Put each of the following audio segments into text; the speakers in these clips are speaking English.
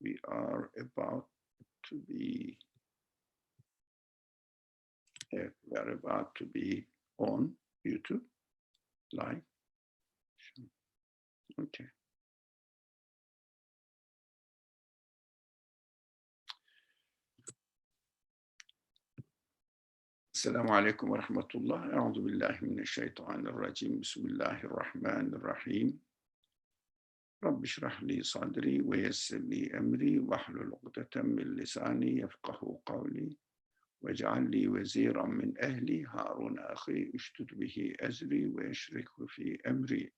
we are about to be on YouTube live. Okay. السلام عليكم ورحمة الله. أعوذ بالله من الشيطان الرجيم. بسم الله الرحمن الرحيم. رب اشرح لي صدري ويسر لي أمري واحلل عقدة من لساني يفقه قولي واجعل لي وزيرا من أهلي هارون أخي اشدد به أزري ويشركه في أمري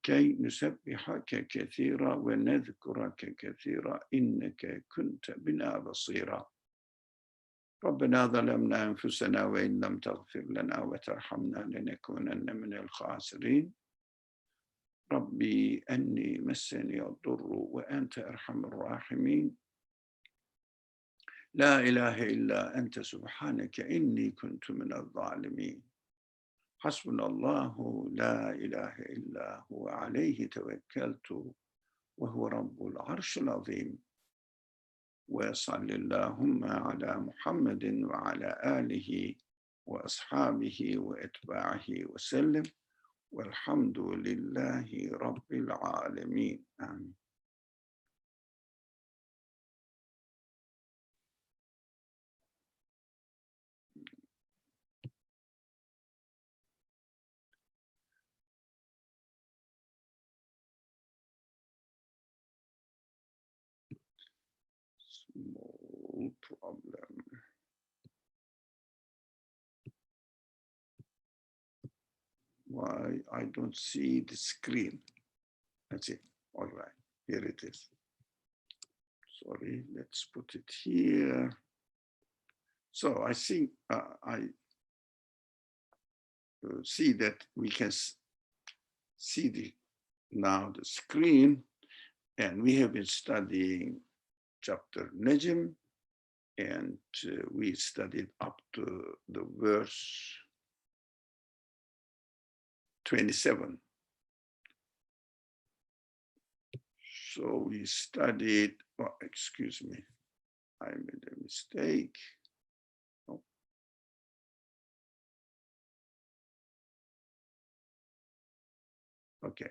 كي نسبحك كثيرا ونذكرك كثيرا إنك كنت بنا بصيرا. ربنا ظلمنا أنفسنا وإن لم تغفر لنا وترحمنا لنكونن من الخاسرين. ربي أني مسني الضر وأنت أرحم الراحمين. لا إله إلا أنت سبحانك إني كنت من الظالمين. حسبنا الله لا إله إلا هو عليه توكلت وهو رب العرش العظيم. وصل اللهم على محمد وعلى آله وأصحابه وأتباعه وسلم والحمد لله رب العالمين. آمين. Small problem. Why I don't see the screen? That's it. All right, here it is. Sorry, let's put it here. So I think I see that we can see now the screen, and we have been studying chapter Najm, and we studied up to the verse 27. So we studied, oh, excuse me, I made a mistake. Oh. Okay.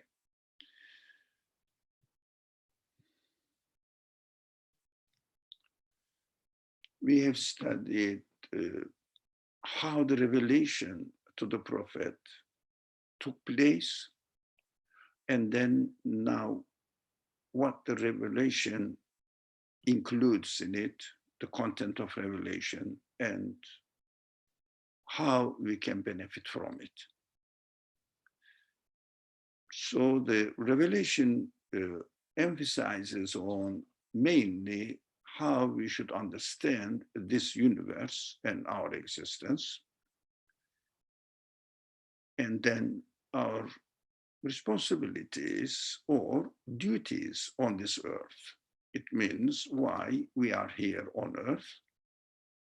We have studied how the revelation to the prophet took place, and then now what the revelation includes in it, the content of revelation, and how we can benefit from it. So the revelation emphasizes on mainly how we should understand this universe and our existence, and then our responsibilities or duties on this earth. It means why we are here on earth,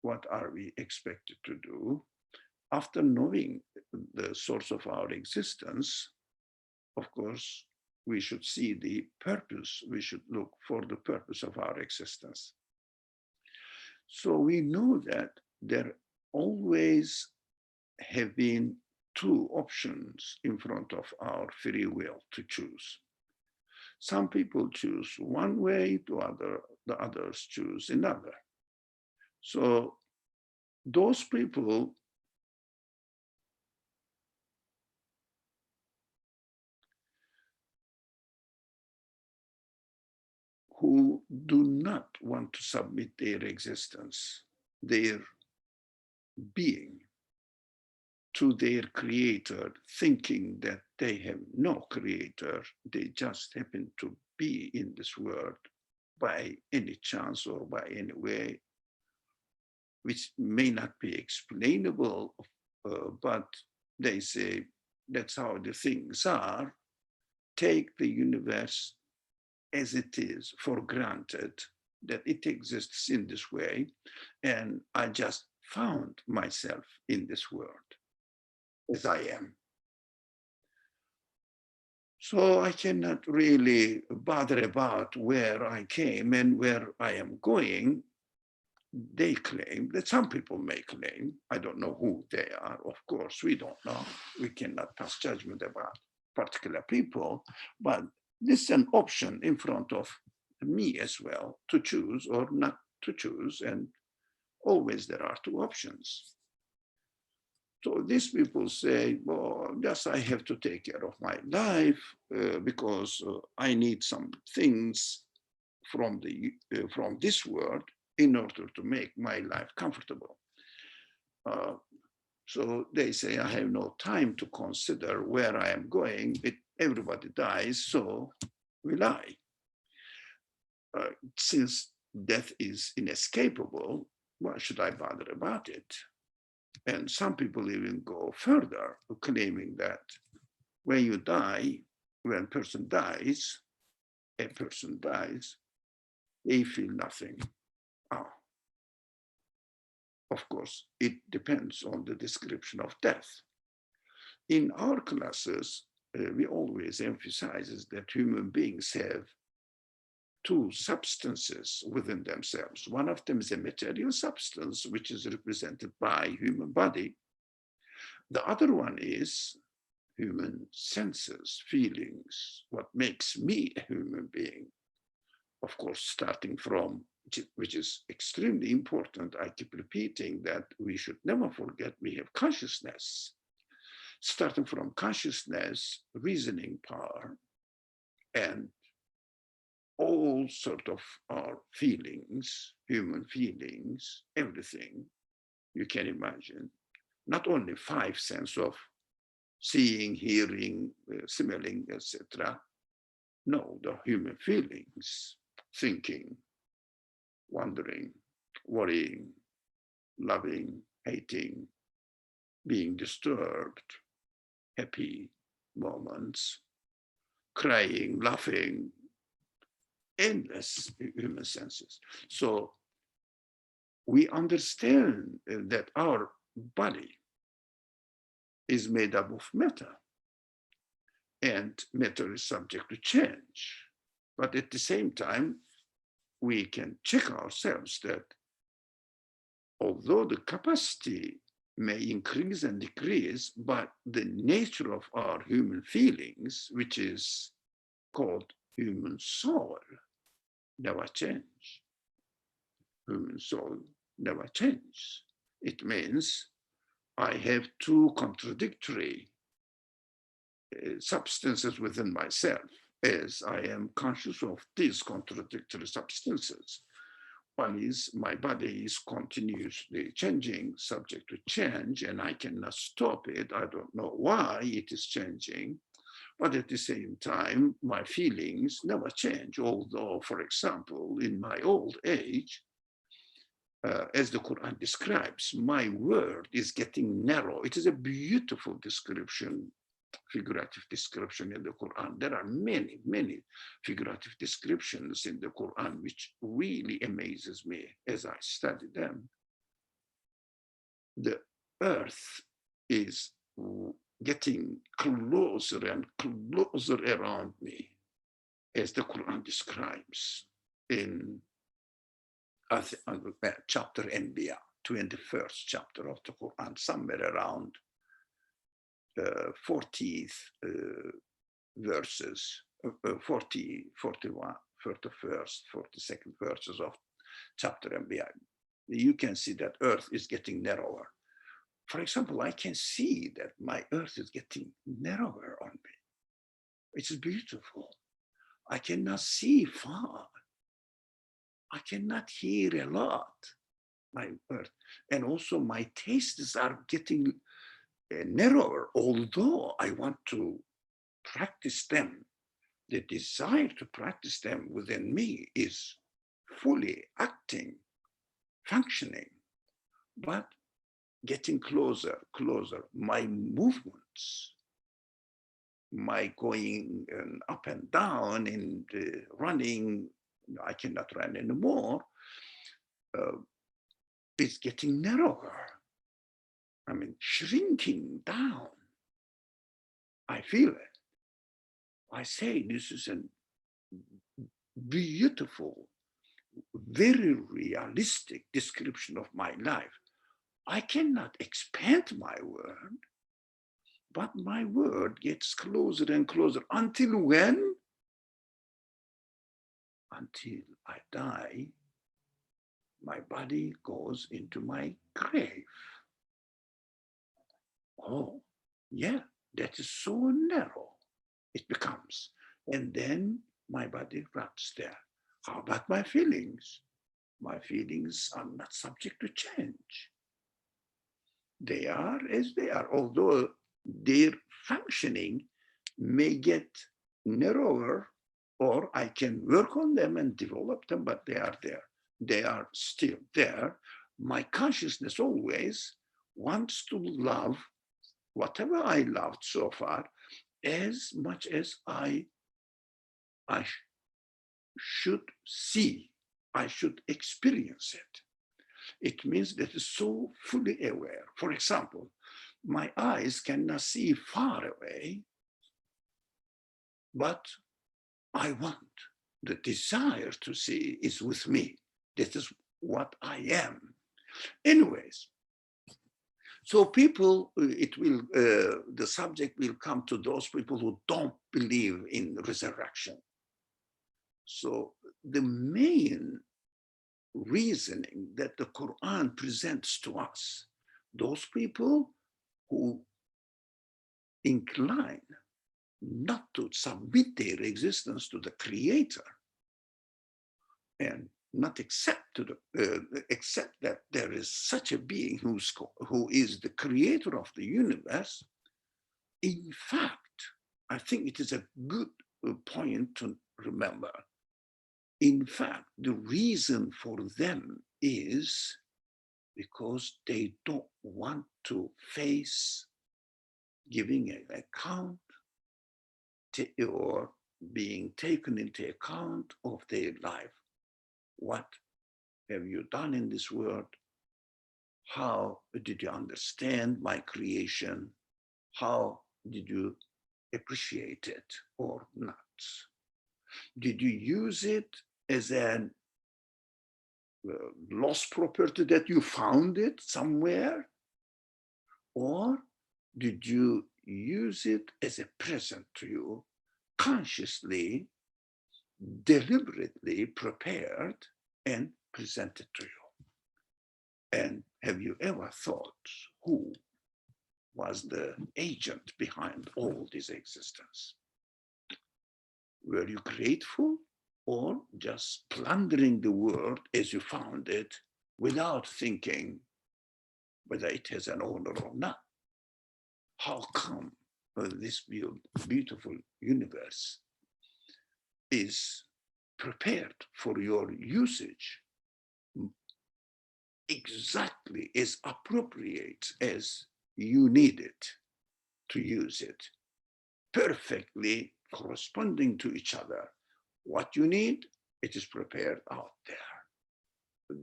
what are we expected to do. After knowing the source of our existence, of course, we should see the purpose, we should look for the purpose of our existence. So we know that there always have been two options in front of our free will to choose. Some people choose one way, the others choose another. So those people who do not want to submit their existence, their being, to their creator, thinking that they have no creator, they just happen to be in this world by any chance or by any way, which may not be explainable, but they say that's how the things are. Take the universe as it is for granted, that it exists in this way, and I just found myself in this world as I am. So I cannot really bother about where I came and where I am going. They claim that some people may claim, I don't know who they are, of course, we don't know. We cannot pass judgment about particular people, but this is an option in front of me as well to choose or not to choose. And always there are two options. So these people say, well, yes, I have to take care of my life because I need some things from this world in order to make my life comfortable. Uh, so they say, I have no time to consider where I am going. Everybody dies, so will I. Since death is inescapable, why should I bother about it? And some people even go further, claiming that when you die, when a person dies, they feel nothing. Oh, of course, it depends on the description of death. In our classes, we always emphasize that human beings have two substances within themselves. One of them is a material substance, which is represented by human body. The other one is human senses, feelings, what makes me a human being. Of course, starting from, which is extremely important, I keep repeating that we should never forget we have consciousness. Starting from consciousness, reasoning power, and all sort of our feelings, human feelings, everything you can imagine. Not only five senses of seeing, hearing, smelling, etc. No, the human feelings, thinking, wondering, worrying, loving, hating, being disturbed, happy moments, crying, laughing, endless human senses. So we understand that our body is made up of matter, and matter is subject to change. But at the same time, we can check ourselves that although the capacity may increase and decrease, but the nature of our human feelings, which is called human soul, never change. Human soul never changes. It means I have two contradictory substances within myself as I am conscious of these contradictory substances. One is my body is continuously changing, subject to change, and I cannot stop it. I don't know why it is changing. But at the same time, my feelings never change. Although, for example, in my old age, as the Quran describes, my world is getting narrow. It is a beautiful description, figurative description in the Quran. There are many, many figurative descriptions in the Quran, which really amazes me as I study them. The earth is getting closer and closer around me, as the Quran describes in chapter Anbiya, 21st chapter of the Quran, somewhere around 40th verses, 40, 41, 41st, 42nd verses of chapter Anbiya. You can see that earth is getting narrower. For example, I can see that my earth is getting narrower on me. It's beautiful. I cannot see far. I cannot hear a lot, my earth. And also my tastes are getting narrower, although I want to practice them. The desire to practice them within me is fully acting, functioning, but getting closer, closer. My movements, my going up and down and running, I cannot run anymore, is getting narrower. I mean, shrinking down. I feel it. I say this is a beautiful, very realistic description of my life. I cannot expand my word, but my word gets closer and closer until when? Until I die, my body goes into my grave. Oh, yeah, that is so narrow it becomes. And then my body rots there. How about my feelings? My feelings are not subject to change. They are as they are, although their functioning may get narrower, or I can work on them and develop them, but they are there. They are still there. My consciousness always wants to love whatever I loved so far as much as I should see, I should experience it. It means that it's so fully aware. For example, my eyes cannot see far away, but I want. The desire to see is with me. This is what I am. Anyways, so people, the subject will come to those people who don't believe in resurrection. So the main reasoning that the Quran presents to us, those people who incline not to submit their existence to the Creator and not accept that there is such a being who is the creator of the universe. In fact, I think it is a good point to remember. In fact, the reason for them is because they don't want to face giving an account or being taken into account of their life. What have you done in this world? How did you understand my creation? How did you appreciate it or not? Did you use it as an lost property that you found it somewhere? Or did you use it as a present to you, consciously, deliberately prepared and presented to you? And have you ever thought who was the agent behind all this existence? Were you grateful or just plundering the world as you found it without thinking whether it has an owner or not? How come this beautiful universe is prepared for your usage exactly as appropriate as you need it to use it, perfectly corresponding to each other? What you need, it is prepared out there.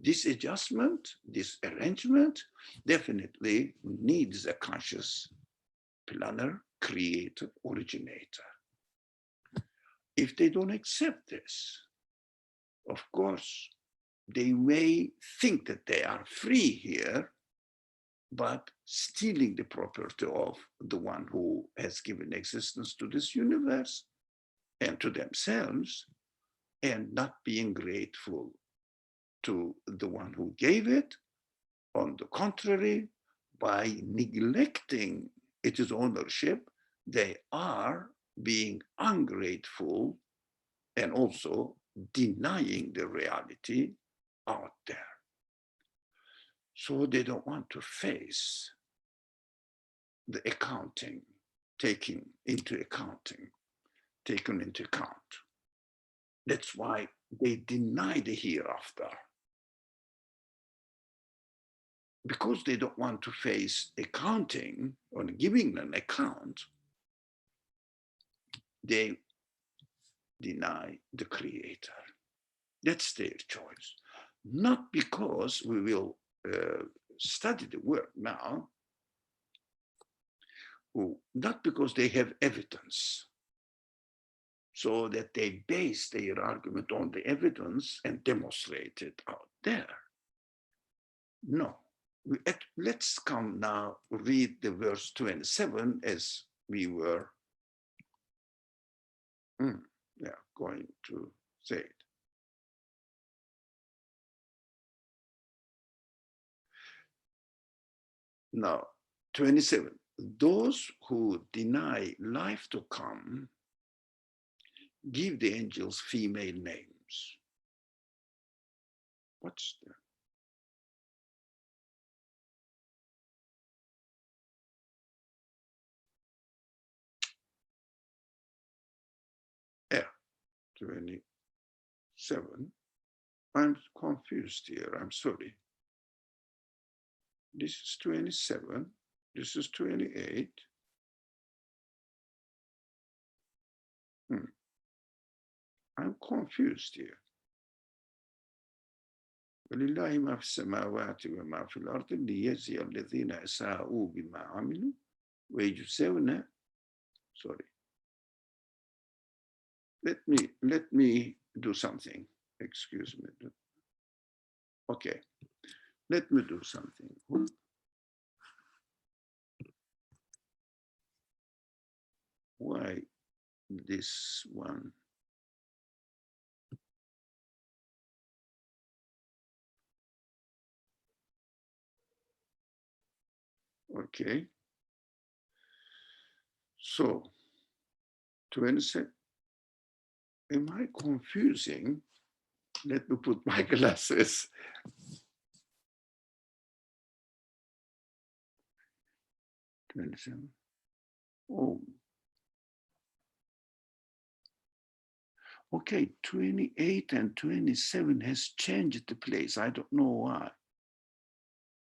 This adjustment, this arrangement definitely needs a conscious planner, creator, originator. If they don't accept this, of course, they may think that they are free here, but stealing the property of the one who has given existence to this universe and to themselves, and not being grateful to the one who gave it. On the contrary, by neglecting its ownership, they are being ungrateful and also denying the reality out there. So they don't want to face the accounting, taken into account. That's why they deny the hereafter. Because they don't want to face accounting or giving an account, they deny the Creator. That's their choice. Not because we will study the word now, not because they have evidence, so that they base their argument on the evidence and demonstrate it out there. No. Let's come now, read the verse 27 as we were going to say it. Now, 27. Those who deny life to come give the angels female names. What's that? Yeah, 27. I'm confused here. I'm sorry. This is 27. This is 28. I'm confused here. ولله ما في السماوات وما في الأرض ليجزي الذين أساءوا بما عملوا ويجزون. Sorry. Let me do something. Excuse me. Okay. Let me do something. Why this one? Okay. So, 27. Am I confusing? Let me put my glasses. Oh. Okay, 28 and 27 has changed the place. I don't know why.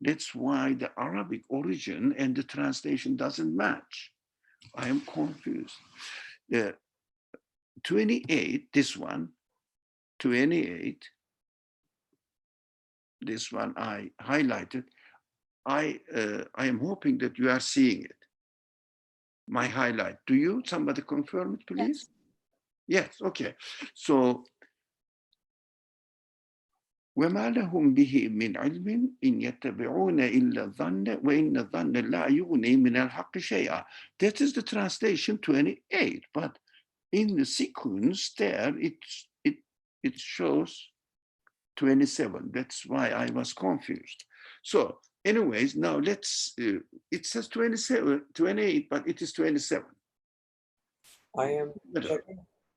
That's why the Arabic origin and the translation doesn't match. I am confused. The 28, this one, 28, this one I highlighted. I am hoping that you are seeing it. My highlight. Do you? Somebody confirm it, please? Yes, okay. So, وما لهم به من علم إن يتبعون إلا الظن وإن الظن لا يغني من الحق شيئا. That is the translation 28, but in the sequence there, it shows 27. That's why I was confused. So anyways, now let's, it says 27, 28, but it is 27.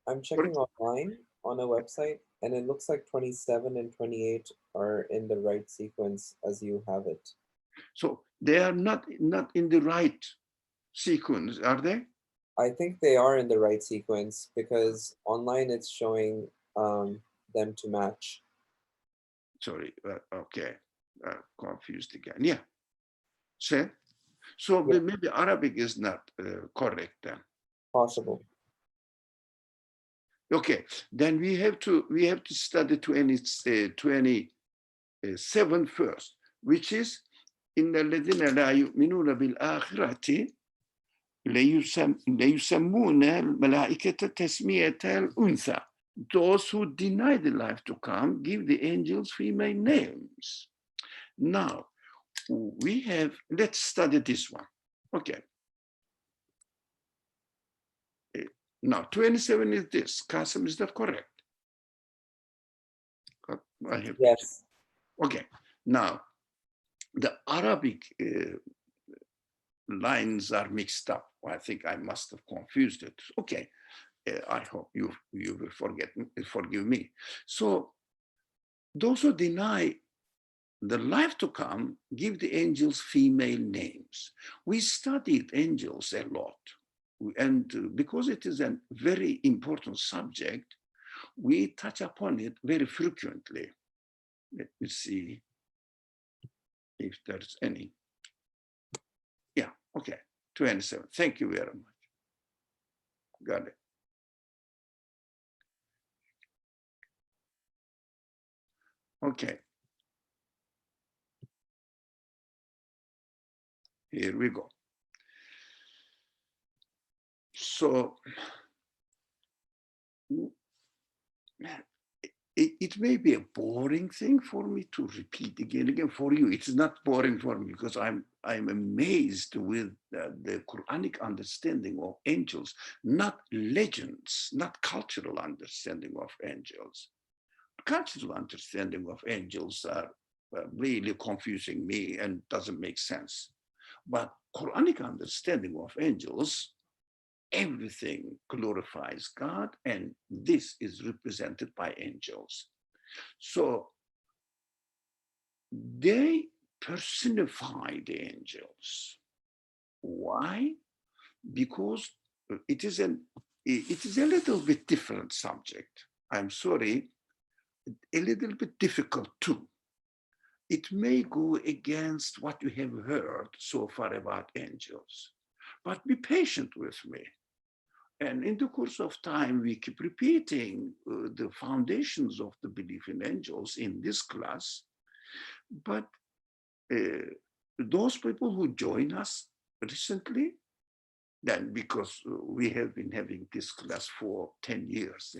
I'm checking online on a website, and it looks like 27 and 28 are in the right sequence as you have it. So they are not in the right sequence, are they? I think they are in the right sequence because online it's showing them to match. Sorry, okay, confused again. Yeah. So Yeah. maybe Arabic is not correct then. Possible. Okay, then we have to study 27 first, which is إن الذين لا يؤمنون بالآخرة ليسمون الملائكة تسمية الأنثى. Those who deny the life to come give the angels female names. Now, let's study this one. Okay. Now, 27 is this. Qasim, is that correct? Yes. Okay. Now, the Arabic lines are mixed up. I think I must have confused it. Okay. I hope you will forgive me. So, those who deny the life to come give the angels female names. We studied angels a lot. And because it is a very important subject, we touch upon it very frequently. Let me see if there's any. Yeah, okay, 27. Thank you very much. Got it. Okay. Here we go. So it may be a boring thing for me to repeat again and again. For you, it's not boring for me because I'm amazed with the Quranic understanding of angels, not legends, not cultural understanding of angels. Cultural understanding of angels are really confusing me and doesn't make sense. But Quranic understanding of angels, everything glorifies God, and this is represented by angels. So they personify the angels. Why? Because it is a little bit different subject. I'm sorry, a little bit difficult too. It may go against what you have heard so far about angels, but be patient with me. And in the course of time, we keep repeating the foundations of the belief in angels in this class. But those people who join us recently, then because we have been having this class for 10 years,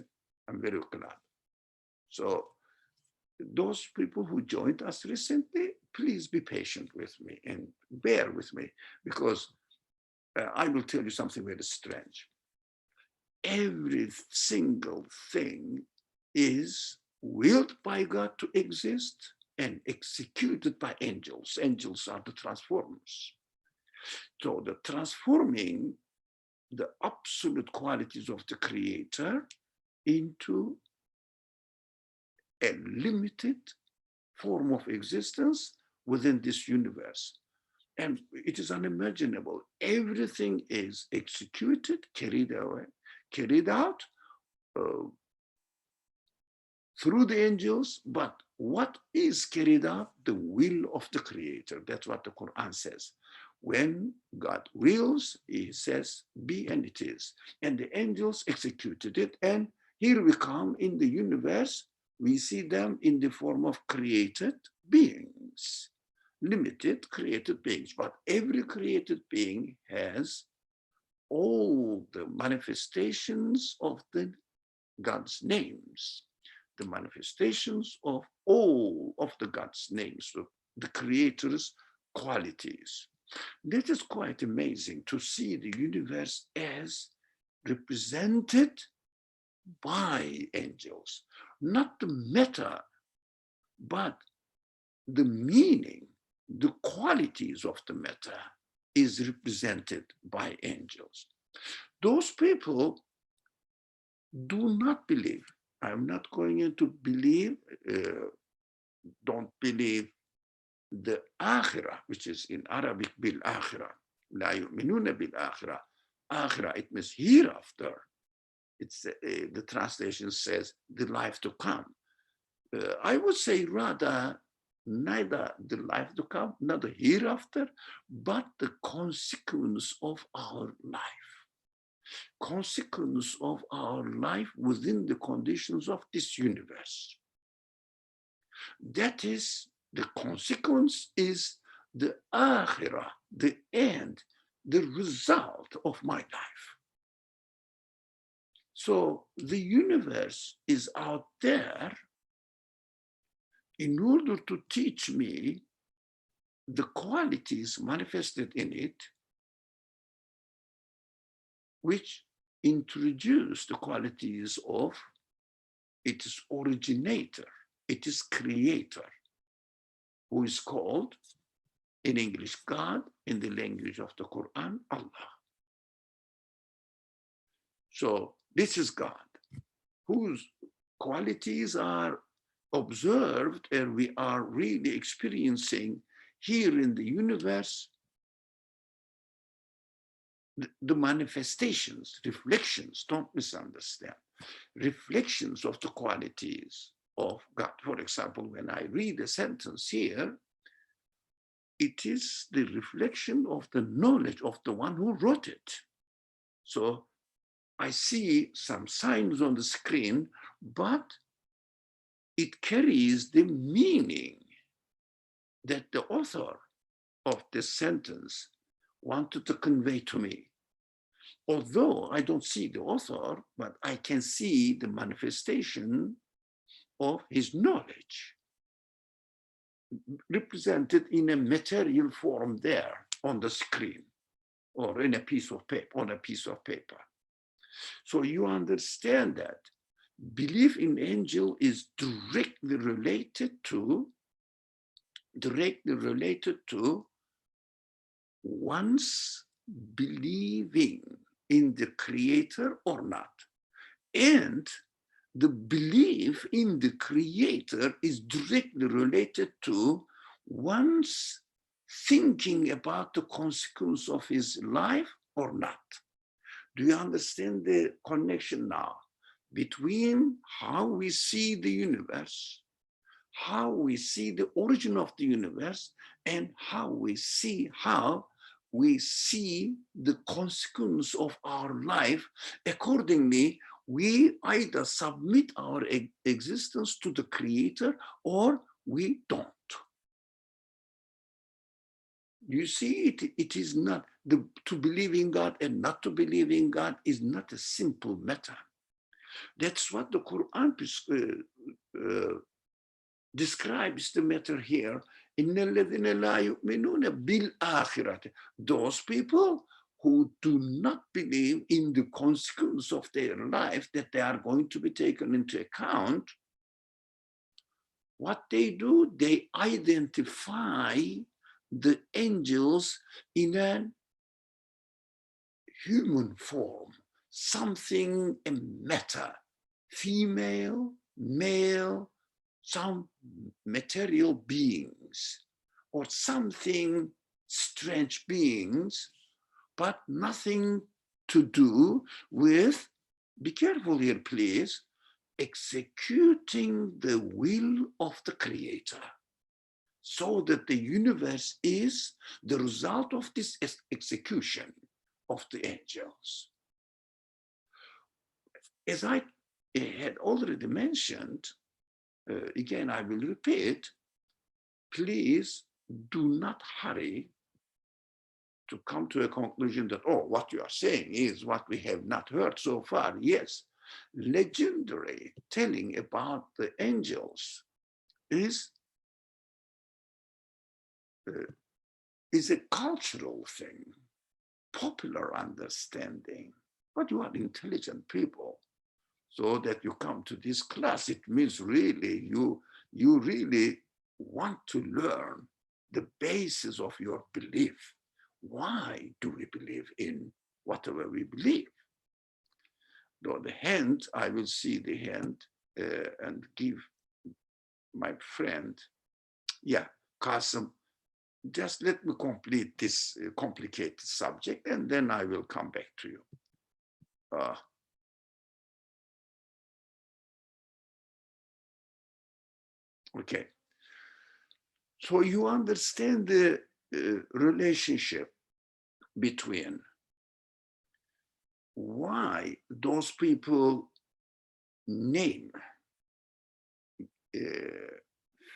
I'm very glad. So those people who joined us recently, please be patient with me and bear with me, because I will tell you something very strange. Every single thing is willed by God to exist and executed by angels. Angels are the transformers. So the transforming the absolute qualities of the creator into a limited form of existence within this universe. And it is unimaginable. Everything is executed, carried out through the angels, but what is carried out? The will of the creator. That's what the Quran says. When God wills, he says, be and it is. And the angels executed it. And here we come in the universe, we see them in the form of created beings, limited created beings. But every created being has all the manifestations of the God's names, the manifestations of all of the God's names, of the Creator's qualities. That is quite amazing to see the universe as represented by angels, not the matter, but the meaning, the qualities of the matter is represented by angels. Those people do not believe. I'm not going into believe, don't believe the akhirah, which is in Arabic bil akhirah. La yu'minuna bil akhirah. Akhirah, it means hereafter. It's the translation says the life to come. I would say rather neither the life to come, not the hereafter, but the consequence of our life. Consequence of our life within the conditions of this universe. That is, the consequence is the akhirah, the end, the result of my life. So the universe is out there in order to teach me the qualities manifested in it, which introduce the qualities of its originator, its creator, who is called in English God, in the language of the Quran, Allah. So this is God, whose qualities are observed and we are really experiencing here in the universe, the manifestations, reflections, don't misunderstand, reflections of the qualities of God. For example, when I read a sentence here, it is the reflection of the knowledge of the one who wrote it. So I see some signs on the screen, but it carries the meaning that the author of this sentence wanted to convey to me. although I don't see the author, but I can see the manifestation of his knowledge represented in a material form there on the screen or in a piece of paper, on a piece of paper. So you understand that belief in angel is directly related to one's believing in the creator or not. And the belief in the creator is directly related to one's thinking about the consequence of his life or not. Do you understand the connection now between how we see the universe, how we see the origin of the universe, and how we see the consequence of our life? Accordingly, we either submit our existence to the creator or we don't. You see, it is not, to believe in God and not to believe in God is not a simple matter. That's what the Quran describes the matter here. Those people who do not believe in the consequence of their life, that they are going to be taken into account, what they do, they identify the angels in a human form, something, a matter, female, male, some material beings, or something strange beings, but nothing to do with, be careful here please, executing the will of the creator, so that the universe is the result of this execution of the angels. As I had already mentioned, again, I will repeat, please do not hurry to come to a conclusion that, oh, what you are saying is what we have not heard so far. Yes, legendary telling about the angels is a cultural thing, popular understanding. But you are intelligent people, so that you come to this class, it means really you really want to learn the basis of your belief. Why do we believe in whatever we believe? Though the hand, I will see the hand and give my friend, yeah, Qasim, just let me complete this complicated subject and then I will come back to you. Okay. So you understand the relationship between why those people name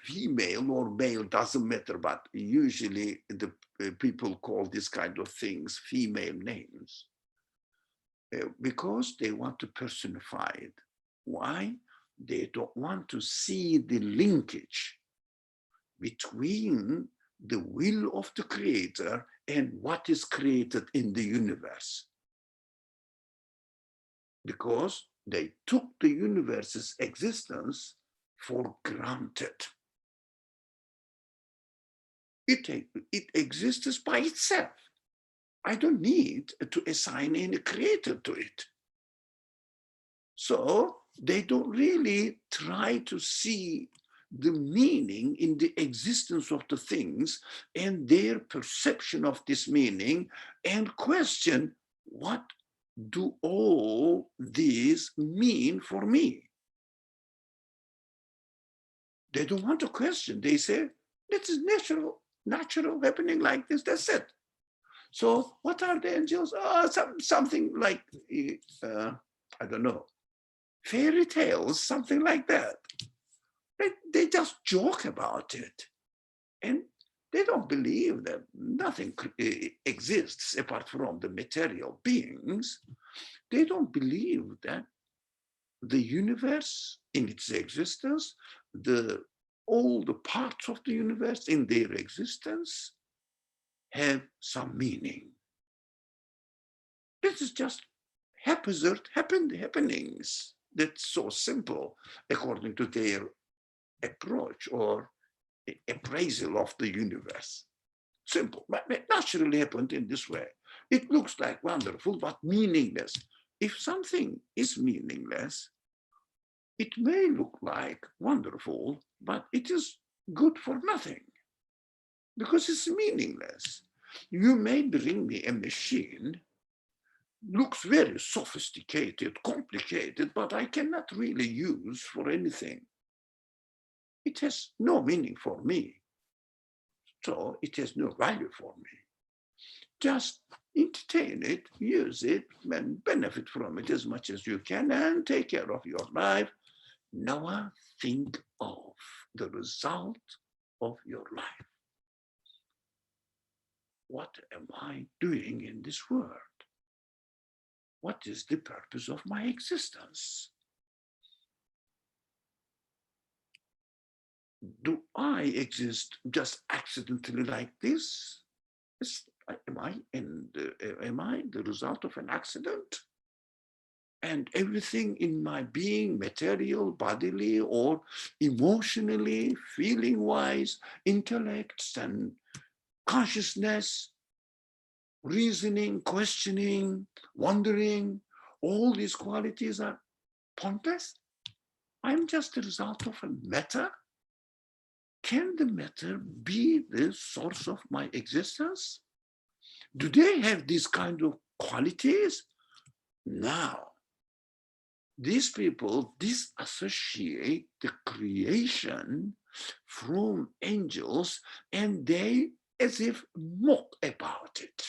female or male, doesn't matter, but usually the people call this kind of things female names because they want to personify it. Why? They don't want to see the linkage between the will of the creator and what is created in the universe. Because they took the universe's existence for granted. It exists by itself. I don't need to assign any creator to it. So they don't really try to see the meaning in the existence of the things and their perception of this meaning and question, what do all these mean for me? They don't want to question. They say, this is natural happening like this, that's it. So what are the angels? Oh, something like, I don't know, fairy tales, something like that. They just joke about it. And They don't believe that nothing exists apart from the material beings. They don't believe that the universe in its existence, all the parts of the universe in their existence have some meaning. This is just haphazard happenings. That's so simple according to their approach or appraisal of the universe. Simple, but it naturally happened in this way. It looks like wonderful, but meaningless. If something is meaningless, it may look like wonderful, but it is good for nothing because it's meaningless. You may bring me a machine, looks very sophisticated, complicated, but I cannot really use for anything. It has no meaning for me. So it has no value for me. Just entertain it, use it, and benefit from it as much as you can, and take care of your life. Never think of the result of your life. What am I doing in this world? What is the purpose of my existence? Do I exist just accidentally like this? Am I the result of an accident? And everything in my being, material, bodily, or emotionally, feeling-wise, intellects and consciousness, reasoning, questioning, wondering, all these qualities are pointless. I'm just a result of a matter. Can the matter be the source of my existence? Do they have these kind of qualities? Now, these people disassociate the creation from angels, and they as if mock about it.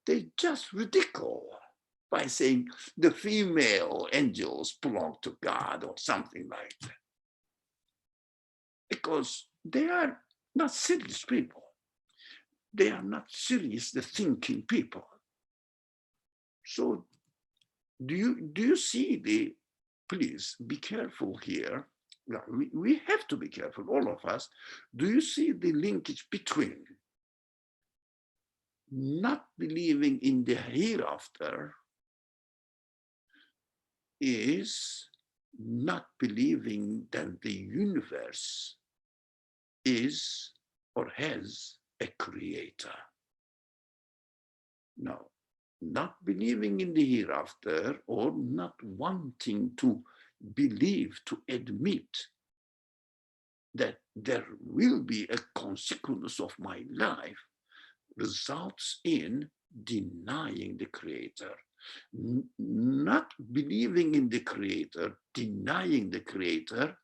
They just ridicule by saying the female angels belong to God or something like that. Because they are not serious people. They are not serious, the thinking people. So do you see the, please be careful here. We have to be careful, all of us. Do you see the linkage between not believing in the hereafter is not believing that the universe is or has a creator? No, not believing in the hereafter or not wanting to believe, to admit that there will be a consequence of my life results in denying the creator. Not believing in the creator, denying the creator,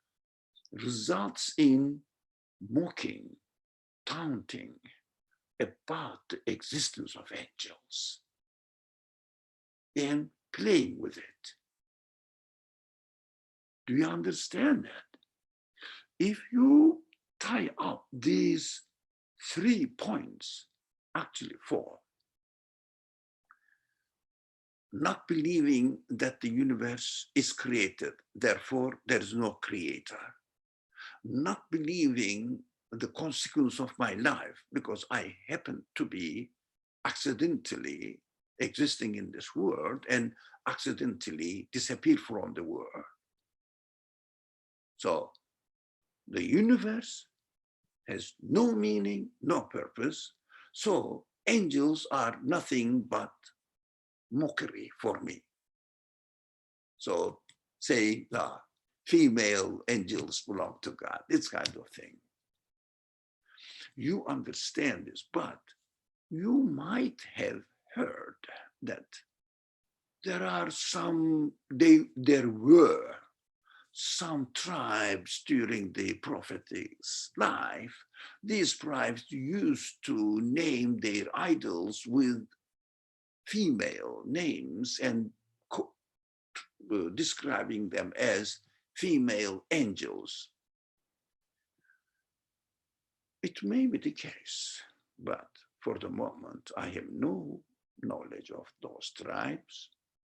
results in mocking, taunting about the existence of angels and playing with it. Do you understand that? If you tie up these 3 points, actually 4, not believing that the universe is created, therefore there is no creator. Not believing the consequence of my life because I happen to be accidentally existing in this world and accidentally disappear from the world. So the universe has no meaning, no purpose. So angels are nothing but mockery for me. So saying female angels belong to God, this kind of thing. You understand this, but you might have heard that there were some tribes during the prophet's life. These tribes used to name their idols with female names and describing them as female angels. It may be the case, but for the moment, I have no knowledge of those tribes.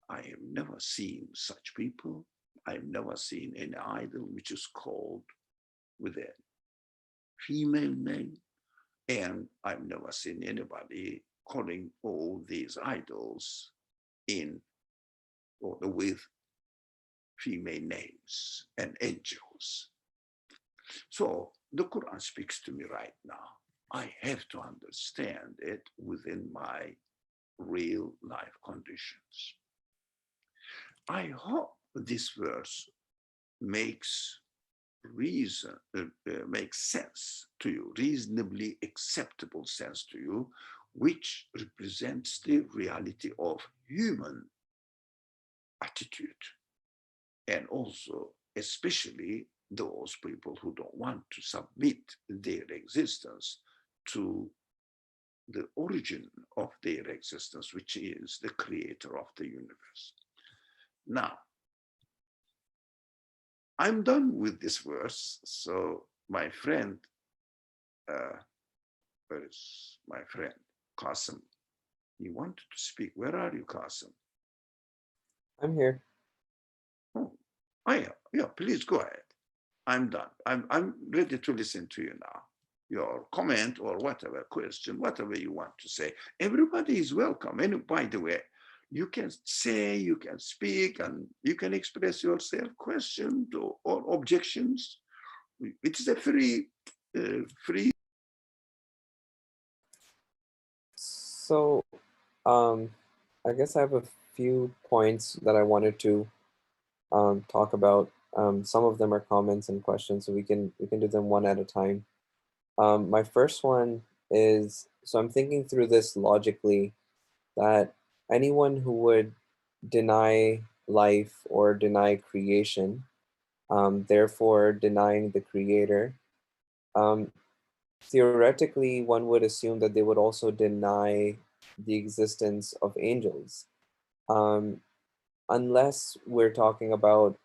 I have never seen such people. I've never seen any idol which is called with a female name. And I've never seen anybody calling all these idols in or with female names and angels. So the Quran speaks to me right now. I have to understand it within my real life conditions. I hope this verse makes makes sense to you, reasonably acceptable sense to you, which represents the reality of human attitude, and also especially those people who don't want to submit their existence to the origin of their existence, which is the creator of the universe. Now, I'm done with this verse. So my friend, where is my friend? Qasim, he wanted to speak. Where are you, Qasim? I'm here. Oh, yeah, please go ahead. I'm done. I'm ready to listen to you now. Your comment or whatever question, whatever you want to say. Everybody is welcome. And by the way, you can say, you can speak, and you can express yourself, questions or objections. It is a free. So, I guess I have a few points that I wanted to talk about. Some of them are comments and questions, so we can do them one at a time. My first one is, so I'm thinking through this logically, that anyone who would deny life or deny creation, therefore denying the creator, um, theoretically, one would assume that they would also deny the existence of angels, um, unless we're talking about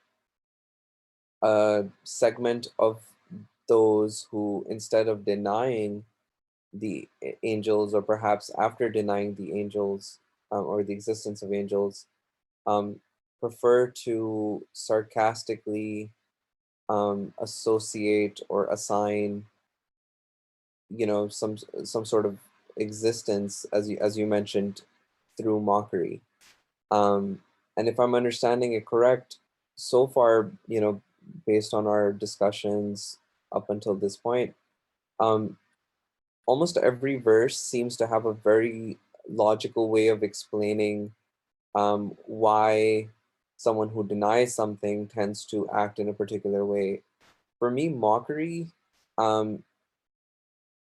a segment of those who, instead of denying the angels, or perhaps after denying the angels, or the existence of angels, um, prefer to sarcastically associate or assign, some sort of existence, as you mentioned, through mockery. Um, and if I'm understanding it correct, so far, based on our discussions up until this point, um, almost every verse seems to have a very logical way of explaining why someone who denies something tends to act in a particular way. For me, mockery, um,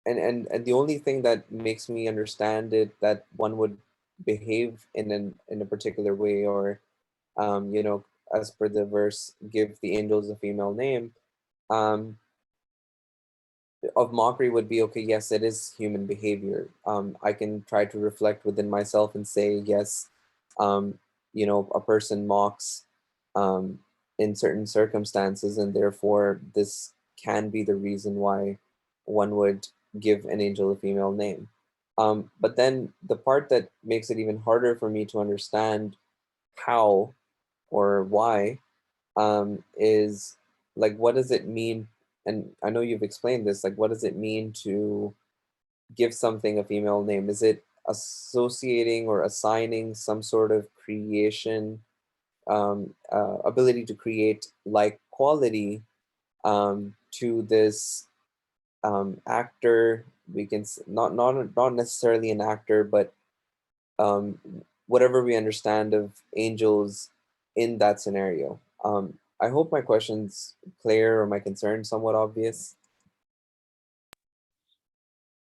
and the only thing that makes me understand it, that one would behave in a particular way, or as per the verse, give the angels a female name, um, of mockery would be, okay, yes, it is human behavior. I can try to reflect within myself and say, yes, um, a person mocks um, in certain circumstances, and therefore this can be the reason why one would give an angel a female name. But then the part that makes it even harder for me to understand how or why, is like, what does it mean? And I know you've explained this, like, what does it mean to give something a female name? Is it associating or assigning some sort of creation, ability to create like quality, to this actor? We can not necessarily an actor, but um, whatever we understand of angels in that scenario. I hope my question's clear, or my concern somewhat obvious.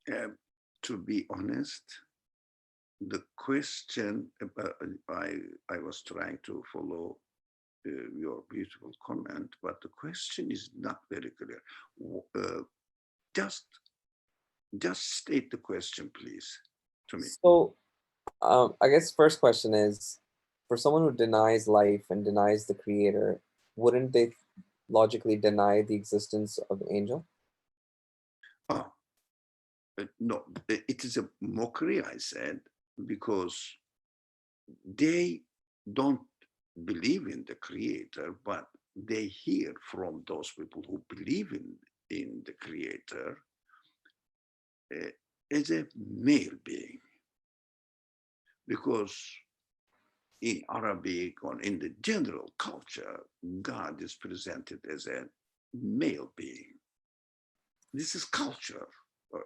To be honest, the question I was trying to follow your beautiful comment, but the question is not very clear. Uh, just state the question, please, to me. So, I guess first question is, for someone who denies life and denies the creator, wouldn't they logically deny the existence of angel? Oh, No, it is a mockery, I said, because they don't believe in the creator, but they hear from those people who believe in the creator uh, as a male being. Because in Arabic or in the general culture, God is presented as a male being. This is culture.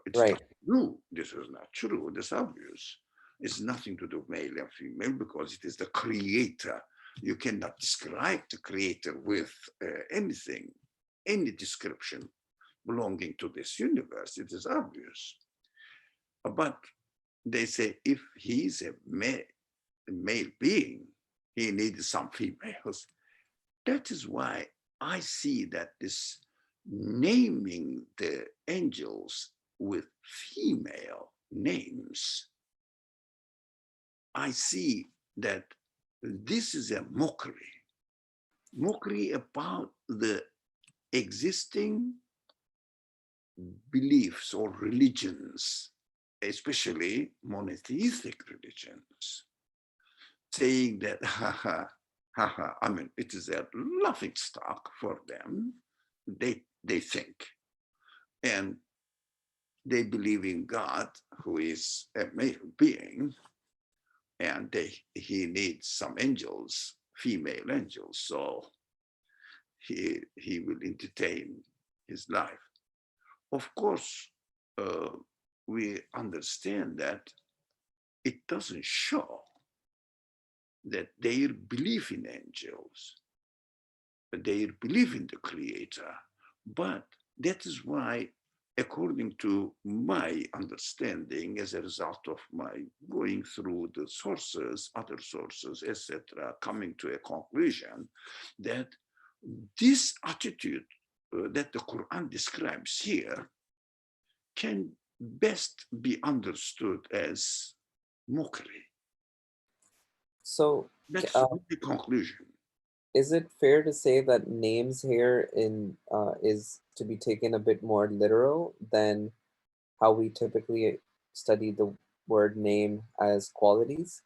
It's not Right. true. This is not true. This is obvious. It's nothing to do with male and female because it is the creator. You cannot describe the creator with anything, any description belonging to this universe. It is obvious. But they say if he's a male being, he needs some females. That is why I see that this naming the angels with female names, I see that this is a mockery about the existing beliefs or religions, especially monotheistic religions, saying that, I mean, it is a laughing stock for them. They think. And they believe in God, who is a male being, and he needs some angels, female angels, so he will entertain his life. Of course, we understand that it doesn't show that their belief in angels, their belief in the creator, but that is why, according to my understanding, as a result of my going through the sources, other sources, etc., coming to a conclusion that this attitude that the Quran describes here can best be understood as mockery. So, That's uh, the conclusion. is it fair to say that names here in is to be taken a bit more literal than how we typically study the word name as qualities?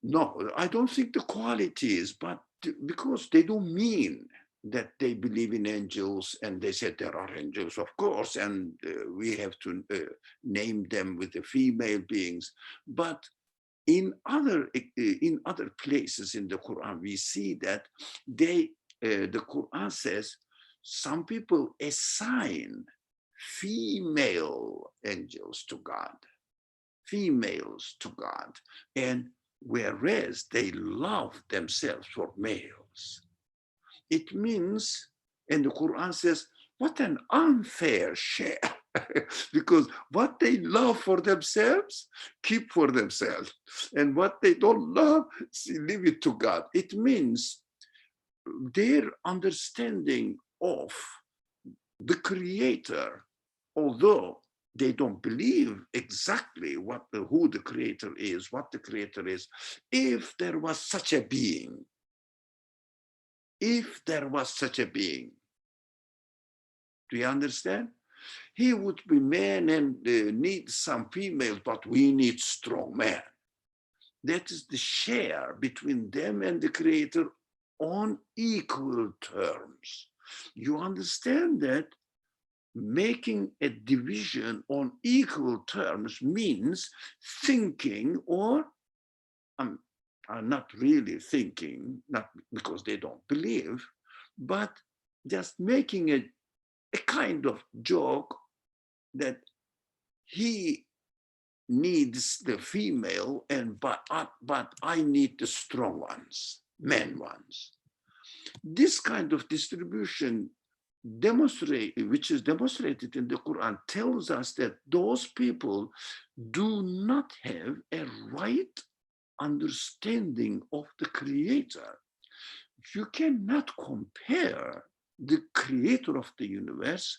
No, I don't think the qualities, but because they don't mean that they believe in angels and they said there are angels, of course, and we have to name them with the female beings. But in other places in the Quran, we see that the Quran says some people assign female angels to God, females to God, and whereas they love themselves for males. It means, and the Quran says, what an unfair share. Because what they love for themselves, keep for themselves. And what they don't love, leave it to God. It means their understanding of the creator, although they don't believe exactly who the creator is, what the creator is, if there was such a being, if there was such a being, do you understand? He would be man and need some females, but we need strong man. That is the share between them and the creator on equal terms. You understand that making a division on equal terms means thinking or are not really thinking, not because they don't believe, but just making a kind of joke that he needs the female and but I need the strong ones, men ones. This kind of distribution which is demonstrated in the Quran, tells us that those people do not have a right understanding of the creator. You cannot compare the creator of the universe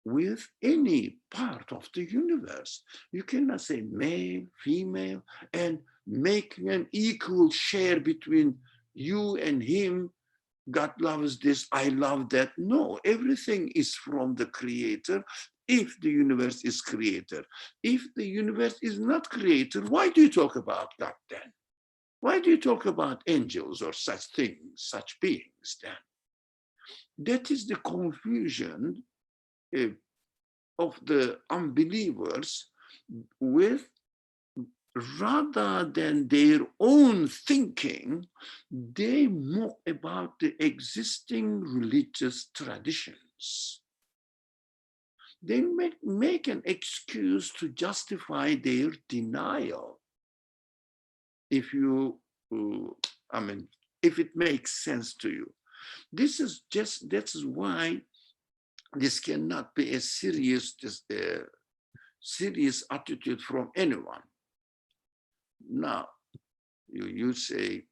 with any part of the universe. You cannot say male, female, and make an equal share between you and him God loves this, I love that. No, everything is from the creator if the universe is creator. If the universe is not creator, why do you talk about God then? Why do you talk about angels or such things, such beings then? That is the confusion of the unbelievers with, rather than their own thinking, they mock about the existing religious traditions. They make an excuse to justify their denial. If you, I mean, if it makes sense to you. That's why this cannot be a serious attitude from anyone. Now, you say,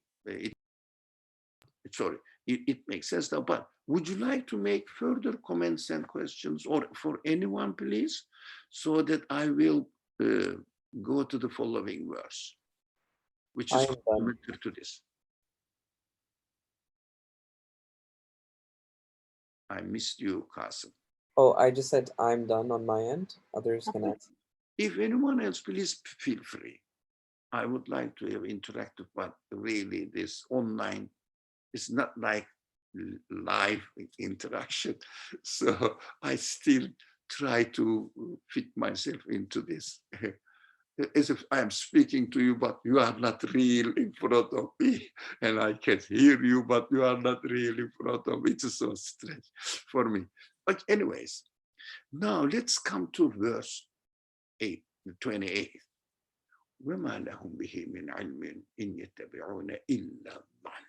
sorry, it makes sense now, but would you like to make further comments and questions, or for anyone, please, so that I will go to the following verse, which is I am done. complementary to this. I missed you, Qasim. Oh, I just said I'm done on my end. Others can Okay. ask. If anyone else, please feel free. I would like to have interactive, but really this online is not like live interaction. So I still try to fit myself into this as if I am speaking to you, but you are not real in front of me. And I can hear you, but you are not real in front of me. It's so strange for me. But anyways, now let's come to verse 8, 28. وما لهم به من علم إن يتبعون إلا الظن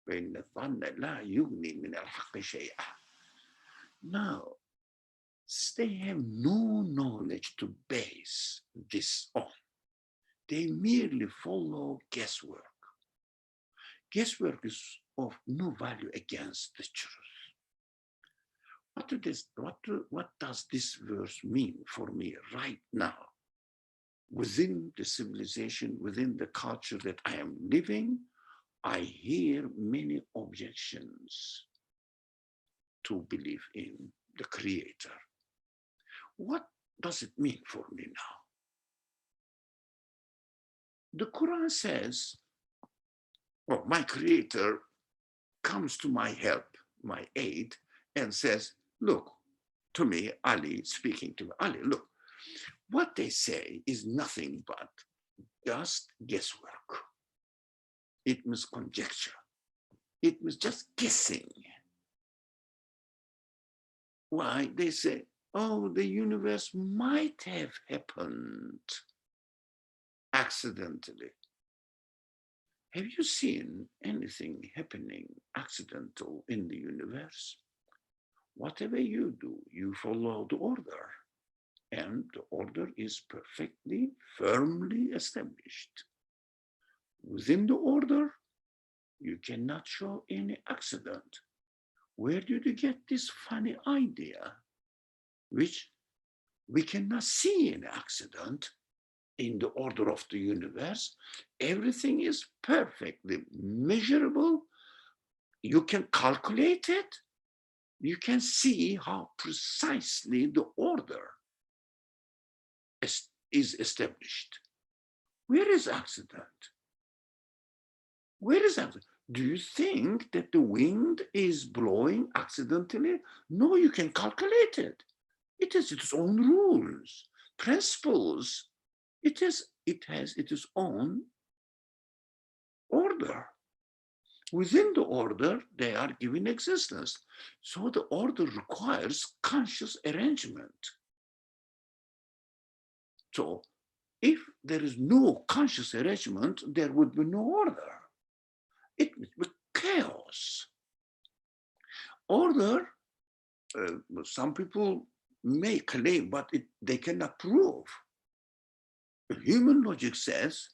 فإن الظن لا يغني من الحق شيئا. Now, they have no knowledge to base this on. They merely follow guesswork. Guesswork is of no value against the truth. What does this verse mean for me right now? Within the civilization, within the culture that I am living, I hear many objections to believe in the creator. What does it mean for me now? The Quran says, oh, my creator comes to my help, my aid, and says, look, to me, Ali, speaking to me, Ali, look, what they say is nothing but just guesswork. It means conjecture. It means just guessing. Why? They say, oh, the universe might have happened accidentally. Have you seen anything happening accidental in the universe? Whatever you do, you follow the order. And the order is perfectly, firmly established. Within the order, you cannot show any accident. Where did you get this funny idea, which we cannot see an accident in the order of the universe? Everything is perfectly measurable. You can calculate it. You can see how precisely the order is established. Where is accident? Where is accident? Do you think that the wind is blowing accidentally? No, you can calculate it. It has its own rules, principles. It has its own order. Within the order, they are given existence. So the order requires conscious arrangement. So if there is no conscious arrangement, there would be no order. It would be chaos. Order, some people may claim, but they cannot prove. Human logic says,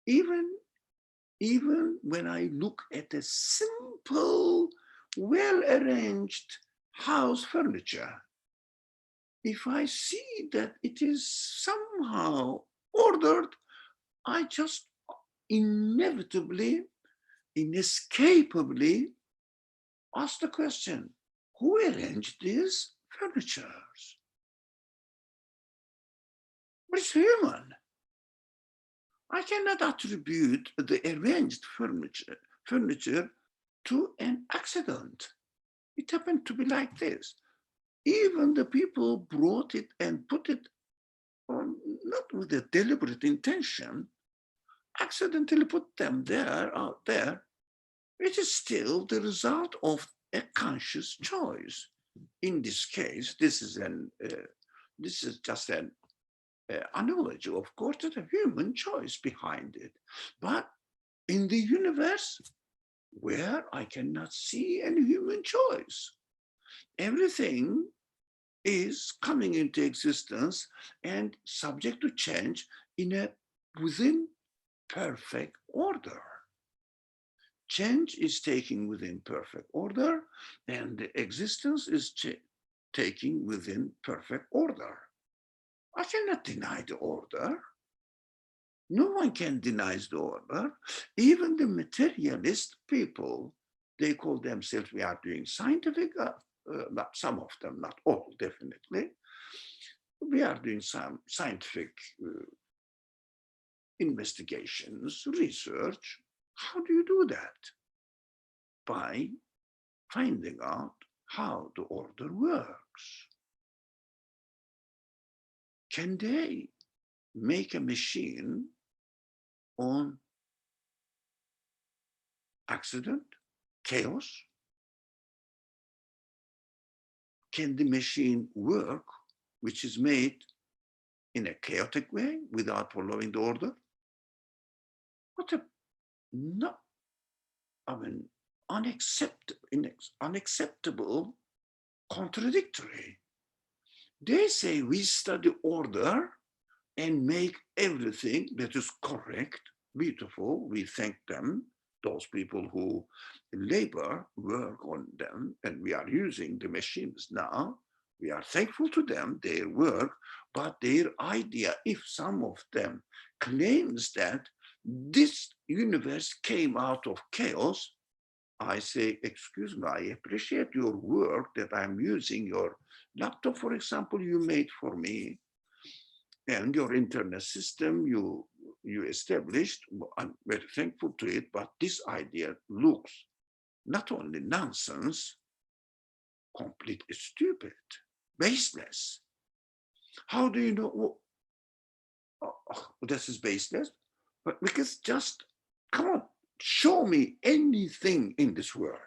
even when I look at a simple, well-arranged house furniture, if I see that it is somehow ordered, I just inevitably, inescapably ask the question, who arranged these furnitures? But it's human. I cannot attribute the arranged furniture to an accident. It happened to be like this. Even the people brought it and put it on, not with a deliberate intention, accidentally put them there, out there. It is still the result of a conscious choice. In this case, this is just an analogy, of course, there's a human choice behind it. But in the universe, where I cannot see any human choice, everything is coming into existence and subject to change within perfect order. Change is taking within perfect order, and the existence is taking within perfect order. I cannot deny the order. No one can deny the order. Even the materialist people, they call themselves, we are doing scientific, not some of them, not all, definitely. We are doing some scientific investigations, research. How do you do that? By finding out how the order works. Can they make a machine on accident, chaos? Can the machine work, which is made in a chaotic way without following the order? What a not, I mean, unacceptable, contradictory. They say we study order and make everything that is correct, beautiful. We thank them, those people who labor, work on them, and we are using the machines now. We are thankful to them, their work, but their idea, if some of them claims that this universe came out of chaos, I say, excuse me, I appreciate your work that I'm using your laptop, for example, you made for me, and your internet system you established. I'm very thankful to it, but this idea looks not only nonsense, completely stupid, baseless. How do you know this is baseless? But because just, come on, show me anything in this world,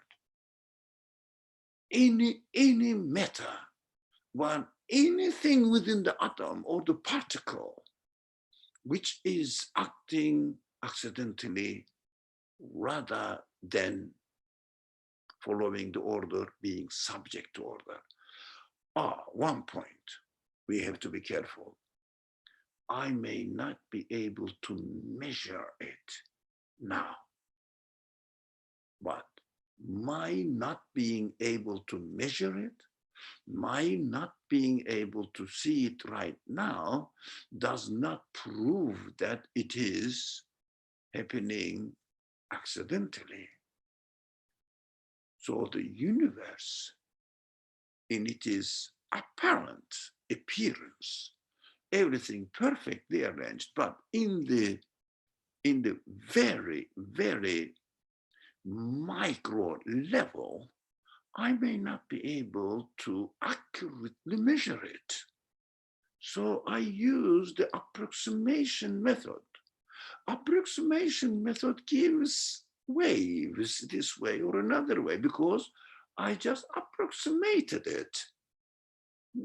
any matter, anything within the atom or the particle which is acting accidentally rather than following the order, being subject to order. One point, we have to be careful. I may not be able to measure it now, but my not being able to measure it, my not being able to see it right now does not prove that it is happening accidentally. So the universe, in its apparent appearance, everything perfectly arranged, but in the very, very micro level, I may not be able to accurately measure it. So I use the approximation method. Approximation method gives waves this way or another way because I just approximated it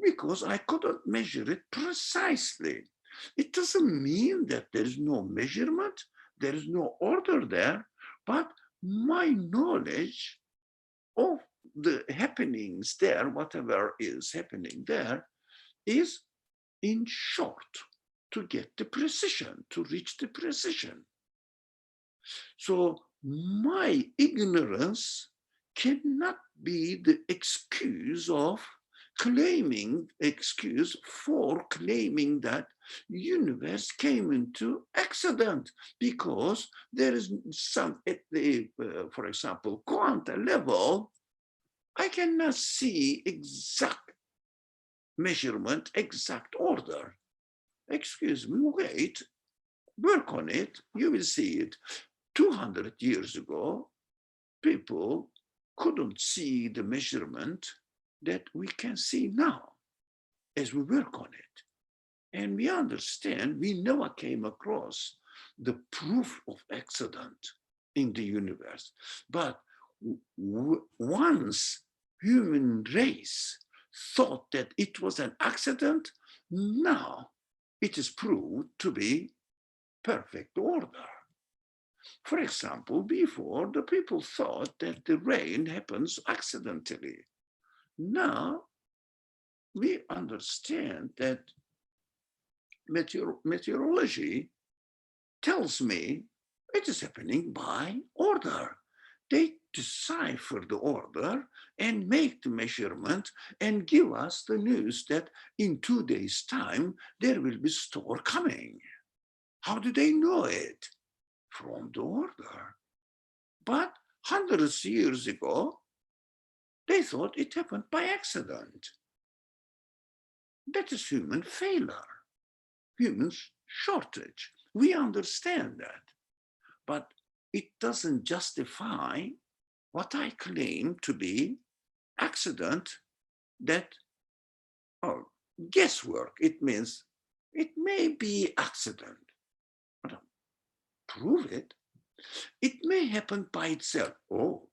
because I couldn't measure it precisely. It doesn't mean that there is no measurement, there is no order there, but my knowledge of the happenings there, whatever is happening there, is in short to get the precision, to reach the precision. So my ignorance cannot be the excuse for claiming that universe came into accident, because there is some at the, for example, quantum level, I cannot see exact measurement, exact order. Excuse me, wait, work on it, you will see it. 200 years ago, people couldn't see the measurement that we can see now as we work on it. And we understand, we never came across the proof of accident in the universe. But once human race thought that it was an accident, now it is proved to be perfect order. For example, before the people thought that the rain happens accidentally. Now we understand that meteorology tells me it is happening by order. They decipher the order and make the measurement and give us the news that in 2 days' time there will be storm coming. How do they know it? From the order. But hundreds of years ago, they thought it happened by accident. That is human failure, human shortage. We understand that, but it doesn't justify what I claim to be accident, that, or guesswork. It means it may be accident, but prove it. It may happen by itself. Oh,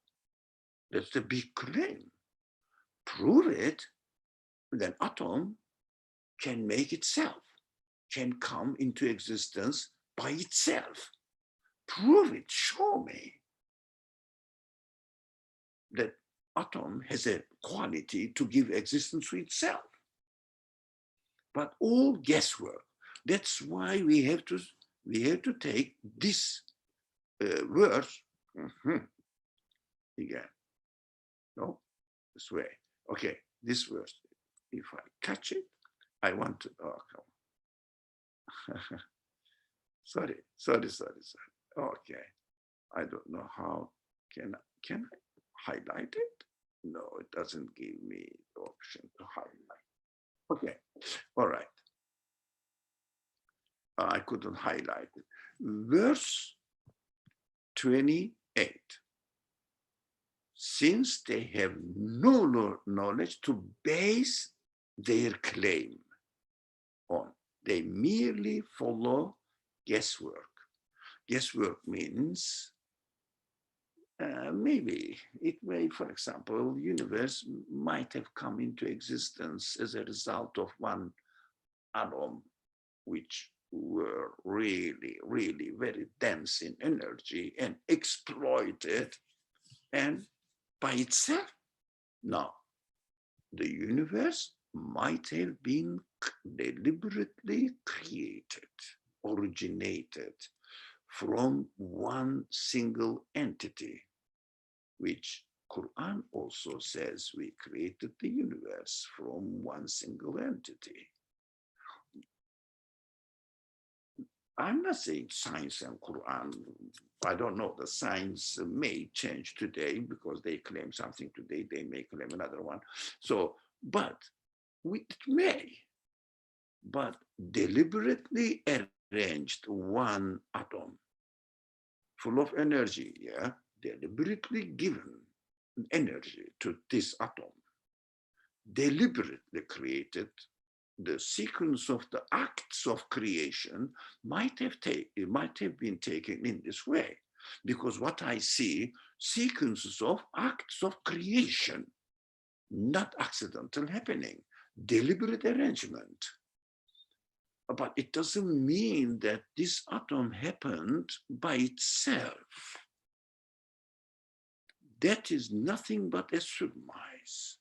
that's the big claim. Prove it, then atom can make itself, can come into existence by itself. Prove it, show me that atom has a quality to give existence to itself. But all guesswork. That's why we have to take this verse again. No, this way. Okay, this verse. If I catch it, I want to. Oh, come. sorry. Okay, I don't know how. Can I highlight it? No, it doesn't give me the option to highlight. Okay, all right. I couldn't highlight it. Verse 28. Since they have no knowledge to base their claim on, they merely follow guesswork. Guesswork means maybe it may, for example, the universe might have come into existence as a result of one atom, which were really, really very dense in energy and exploited, and by itself. Now, the universe might have been deliberately created, originated from one single entity, which Quran also says we created the universe from one single entity. I'm not saying science and Quran, I don't know, the science may change today because they claim something today, they may claim another one. So, but it may, but deliberately arranged one atom full of energy, yeah, deliberately given energy to this atom, deliberately created. The sequence of the acts of creation might have been taken in this way, because what I see, sequences of acts of creation, not accidental happening, deliberate arrangement. But it doesn't mean that this atom happened by itself. That is nothing but a surmise.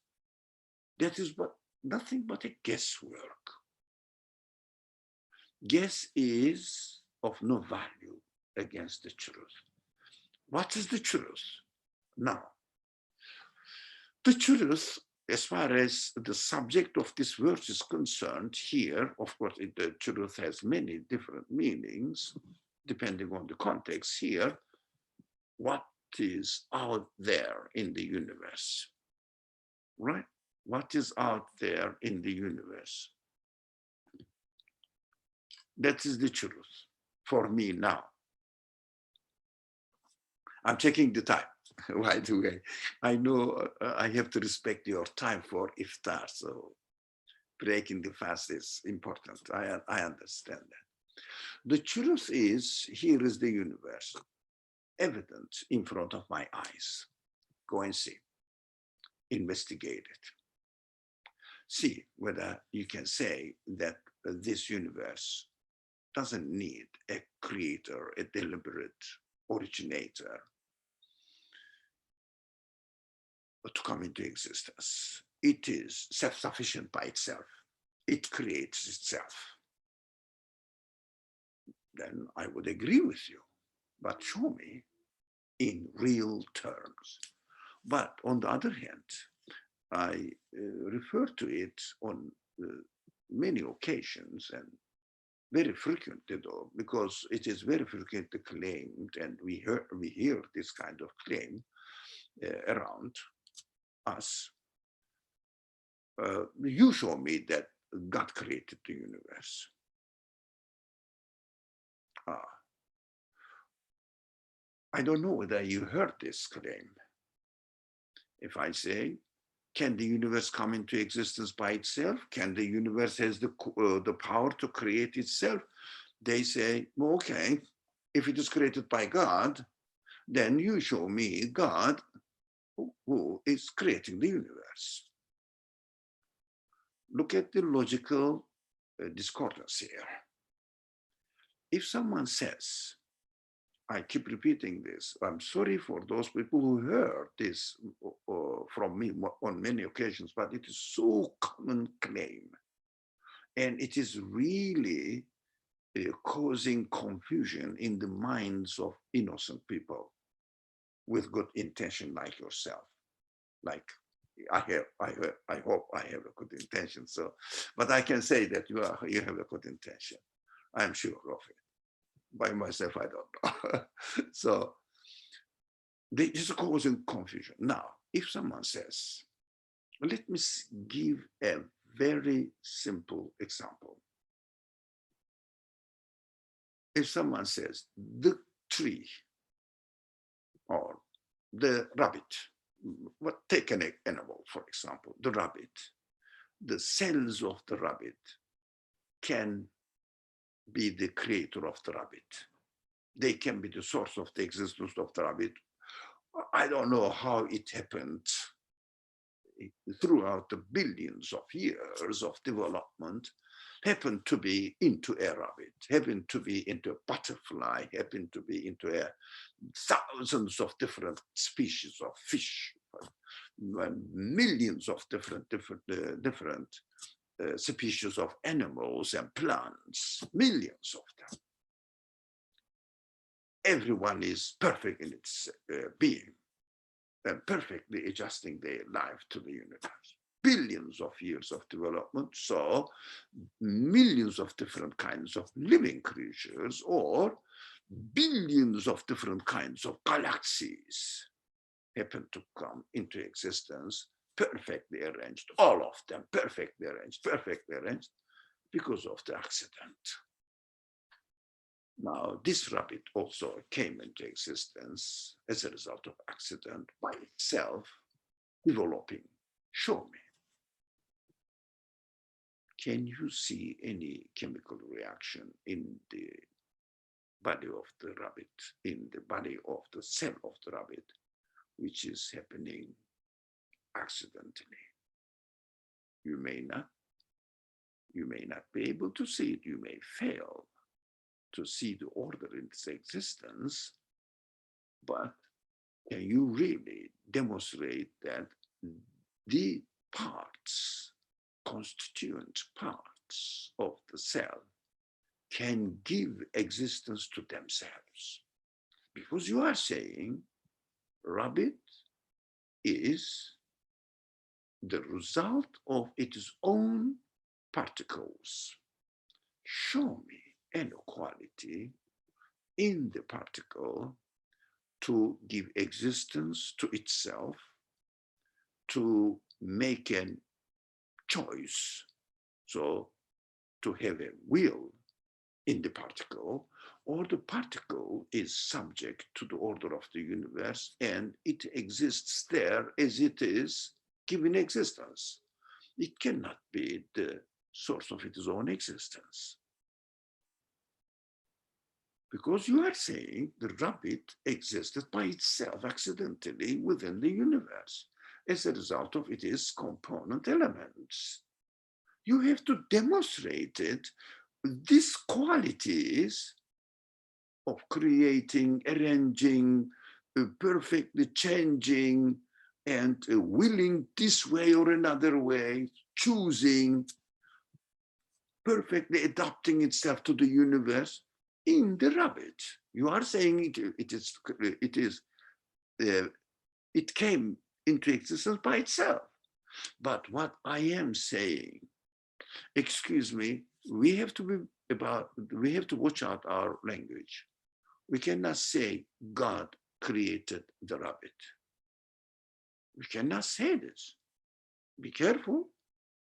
That is nothing but a guesswork. Guess is of no value against the truth. What is the truth? Now, the truth, as far as the subject of this verse is concerned here, of course, the truth has many different meanings, depending on the context here. What is out there in the universe? right? What is out there in the universe? That is the truth for me now. I'm checking the time, by the way. I know I have to respect your time for iftar, so breaking the fast is important. I understand that. The truth is, here is the universe, evident in front of my eyes. Go and see, investigate it. See whether you can say that this universe doesn't need a creator, a deliberate originator to come into existence. It is self-sufficient by itself. It creates itself. Then I would agree with you, but show me in real terms. But on the other hand, I refer to it on many occasions and very frequently though, because it is very frequently claimed, and we hear this kind of claim around us. You show me that God created the universe. I don't know whether you heard this claim. If I say, can the universe come into existence by itself? Can the universe has the power to create itself? They say, well, okay, if it is created by God, then you show me God who is creating the universe. Look at the logical discordance here. If someone says, I keep repeating this, I'm sorry for those people who heard this from me on many occasions, but it is so common claim. And it is really causing confusion in the minds of innocent people with good intention like yourself. Like I hope I have a good intention. So, but I can say that you have a good intention. I'm sure of it. By myself, I don't know. So this is causing confusion. Now, if someone says, let me give a very simple example. If someone says the tree or the rabbit, take an animal, for example, the rabbit, the cells of the rabbit can be the creator of the rabbit. They can be the source of the existence of the rabbit. I don't know how it happened throughout the billions of years of development, happened to be into a rabbit, happened to be into a butterfly, happened to be into thousands of different species of fish, millions of different species of animals and plants, millions of them. Everyone is perfect in its being and perfectly adjusting their life to the universe. Billions of years of development, so millions of different kinds of living creatures, or billions of different kinds of galaxies happen to come into existence, perfectly arranged, all of them perfectly arranged, because of the accident. Now, this rabbit also came into existence as a result of accident by itself, developing. Show me. Can you see any chemical reaction in the body of the rabbit, in the body of the cell of the rabbit, which is happening accidentally? You may not be able to see it. You may fail to see the order in its existence, but can you really demonstrate that the parts, constituent parts of the cell can give existence to themselves? Because you are saying rabbit is the result of its own particles. Show me inequality in the particle to give existence to itself, to make a choice, so to have a will in the particle, or the particle is subject to the order of the universe and it exists there as it is given existence. It cannot be the source of its own existence. Because you are saying the rabbit existed by itself accidentally within the universe as a result of its component elements. You have to demonstrate it. These qualities of creating, arranging, perfectly changing, and willing this way or another way, choosing, perfectly adapting itself to the universe in the rabbit. You are saying it came into existence by itself. But what I am saying, excuse me, we have to watch out our language. We cannot say God created the rabbit. We cannot say this. Be careful.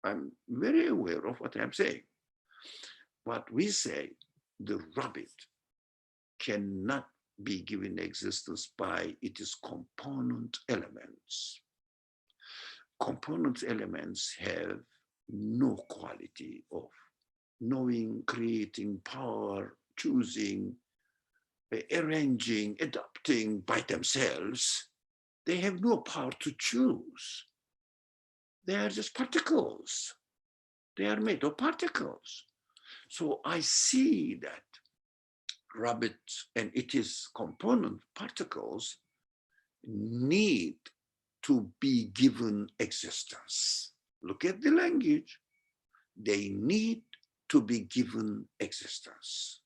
I'm very aware of what I'm saying. What we say, the rabbit cannot be given existence by its component elements. Component elements have no quality of knowing, creating, power, choosing, arranging, adapting by themselves. They have no power to choose. They are just particles. They are made of particles. So I see that rabbit and its component particles need to be given existence. Look at the language. They need to be given existence.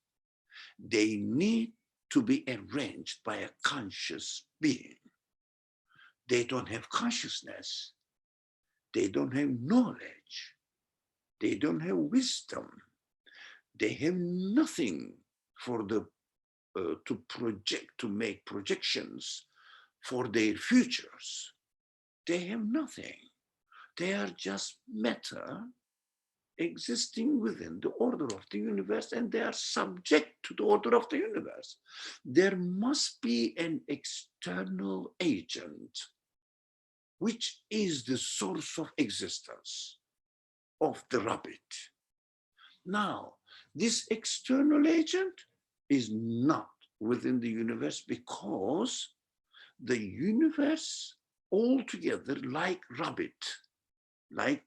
They need to be arranged by a conscious being. They don't have consciousness. They don't have knowledge. They don't have wisdom. They have nothing for to project, to make projections for their futures. They have nothing. They are just matter existing within the order of the universe, and they are subject to the order of the universe. There must be an external agent, which is the source of existence of the rabbit. Now, this external agent is not within the universe because the universe altogether, like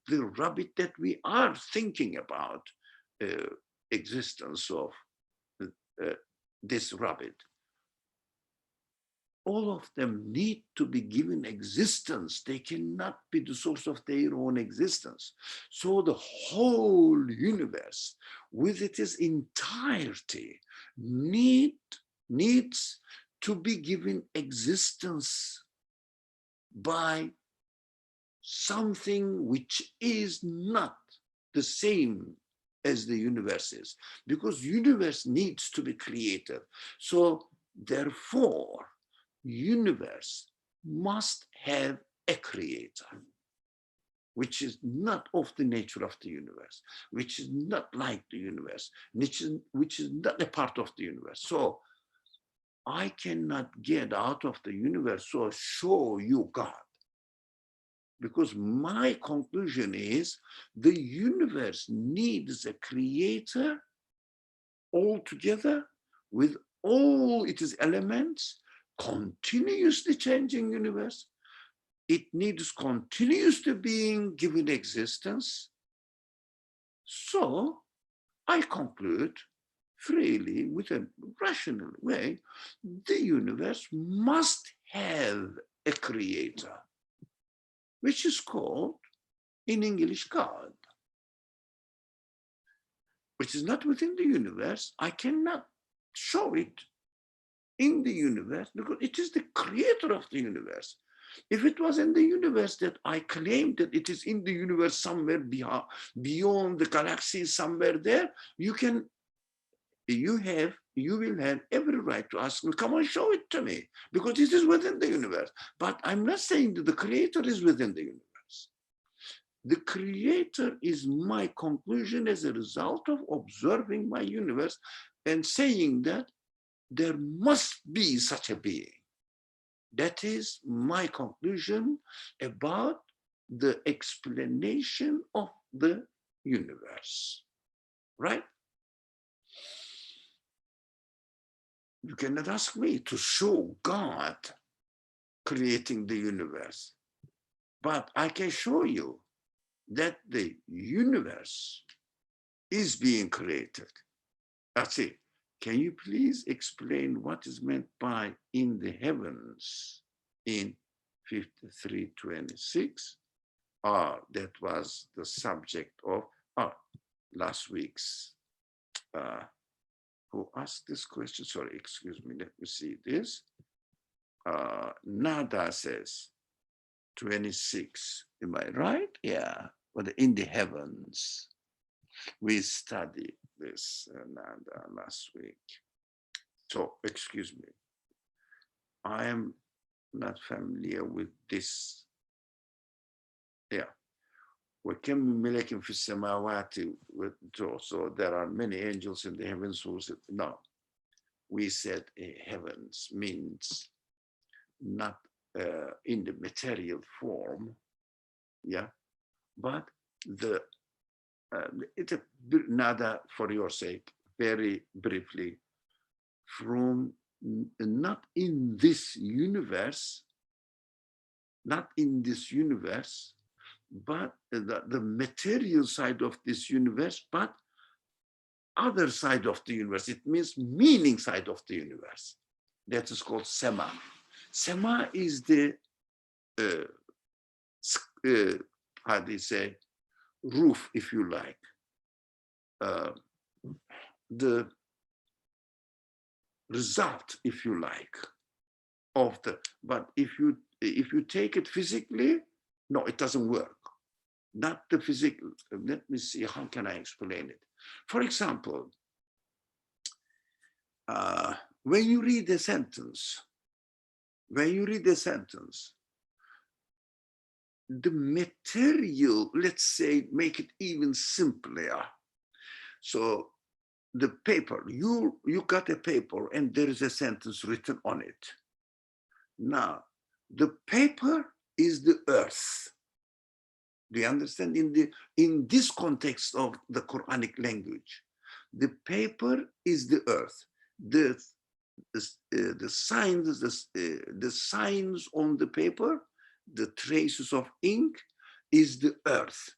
the rabbit that we are thinking about, existence of this rabbit, all of them need to be given existence. They cannot be the source of their own existence. So the whole universe, with its entirety, needs to be given existence by something which is not the same as the universe is, because universe needs to be created. So therefore, universe must have a creator, which is not of the nature of the universe, which is not like the universe, which is not a part of the universe. So I cannot get out of the universe or show you God, because my conclusion is the universe needs a creator altogether with all its elements, continuously changing universe. It needs continuously being given existence. So I conclude freely, with a rational way, the universe must have a creator, which is called in English God, which is not within the universe. I cannot show it in the universe because it is the creator of the universe. If it was in the universe that I claimed that it is in the universe somewhere beyond the galaxy, somewhere there, you will have every right to ask me, come on, show it to me, because it is within the universe. But I'm not saying that the creator is within the universe. The creator is my conclusion as a result of observing my universe and saying that there must be such a being. That is my conclusion about the explanation of the universe, right? You cannot ask me to show God creating the universe, but I can show you that the universe is being created. That's it. Can you please explain what is meant by in the heavens in 5326? That was the subject of last week's, who asked this question? Sorry, excuse me, let me see this. Nada says 26, am I right? Yeah, but in the heavens. We studied this Nada last week. So, excuse me. I am not familiar with this. Yeah. وَكَمْ مِنْ مَلَكٍ فِي السَّمَاوَاتِ. So there are many angels in the heavens who said, no. We said heavens means not in the material form, yeah, but the it's a nada for your sake, very briefly, from not in this universe, but the material side of this universe, but other side of the universe. It means meaning side of the universe. That is called Sema. Sema is the, how do you say, roof, if you like. The result, if you like, of the, but if you take it physically, no, it doesn't work. Not the physical. Let me see, how can I explain it? For example, when you read a sentence, the material, let's say, make it even simpler. So the paper, you got a paper and there is a sentence written on it. Now, the paper is the earth. Do you understand? In this context of the Quranic language, the paper is the earth. The signs on the paper, the traces of ink, is the earth.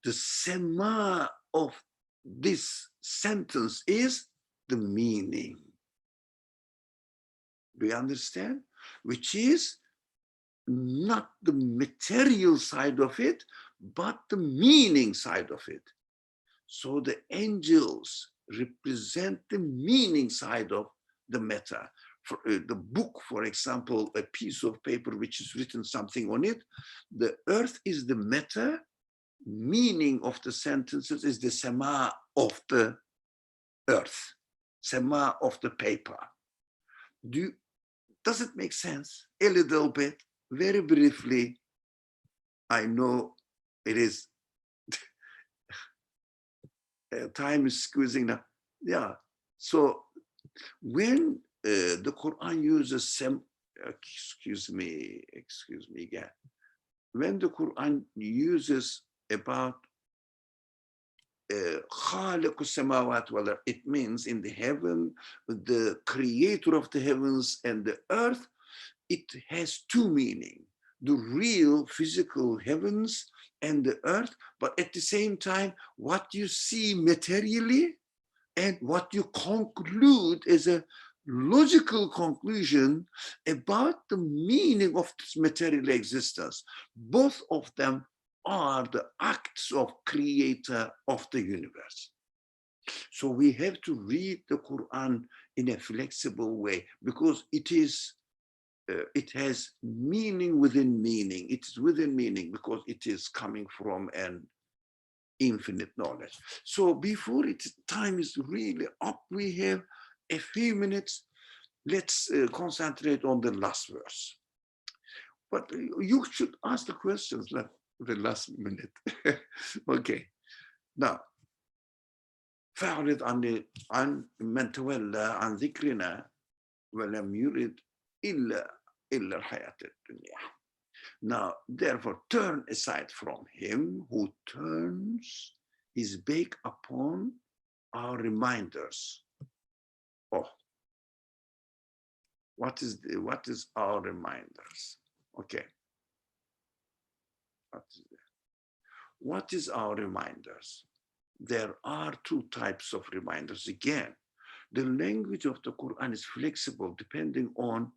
The sema of this sentence is the meaning. Do you understand? Which is not the material side of it, but the meaning side of it. So the angels represent the meaning side of the matter. For the book, for example, a piece of paper which is written something on it, the earth is the matter, meaning of the sentences is the sema of the earth, sema of the paper. Does it make sense? A little bit, very briefly. I know it is, time is squeezing now. Yeah, so when the Quran uses excuse me again. When the Quran uses about it means in the heaven, the creator of the heavens and the earth, it has two meanings. The real physical heavens and the earth, but at the same time, what you see materially and what you conclude as a logical conclusion about the meaning of this material existence. Both of them are the acts of creator of the universe. So we have to read the Quran in a flexible way because it has meaning within meaning. It's within meaning because it is coming from an infinite knowledge. So before time is really up, we have a few minutes. Let's concentrate on the last verse. But you should ask the questions. Like, the last minute. Okay. Now, فأعرض عن من تولى عن ذكرنا ولم يرد إلا الحياة الدنيا. Now, therefore, turn aside from him who turns his back upon our reminders. Oh, what is our reminders? Okay. What is our reminders? There are two types of reminders. Again, the language of the Quran is flexible depending on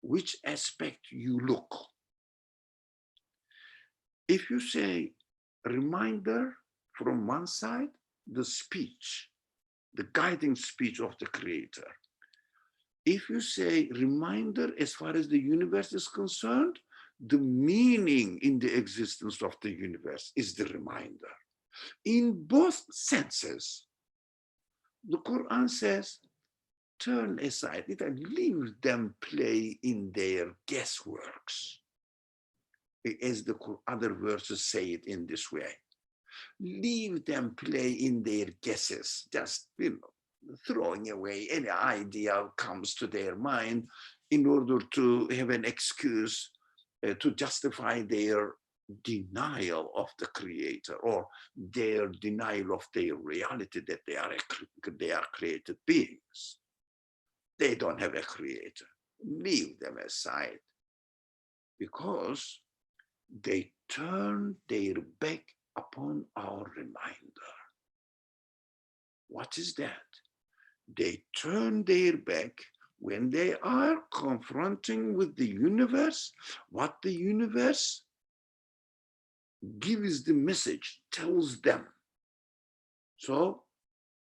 which aspect you look. If you say reminder from one side, the speech, the guiding speech of the Creator. If you say reminder as far as the universe is concerned, the meaning in the existence of the universe is the reminder. In both senses, the Quran says, turn aside, leave them play in their guessworks. As the other verses say it in this way. Leave them play in their guesses, just throwing away any idea comes to their mind in order to have an excuse to justify their denial of the Creator or their denial of their reality that they are created beings. They don't have a Creator. Leave them aside because they turn their back upon our reminder. What is that? They turn their back when they are confronting with the universe, what the universe gives the message, tells them. So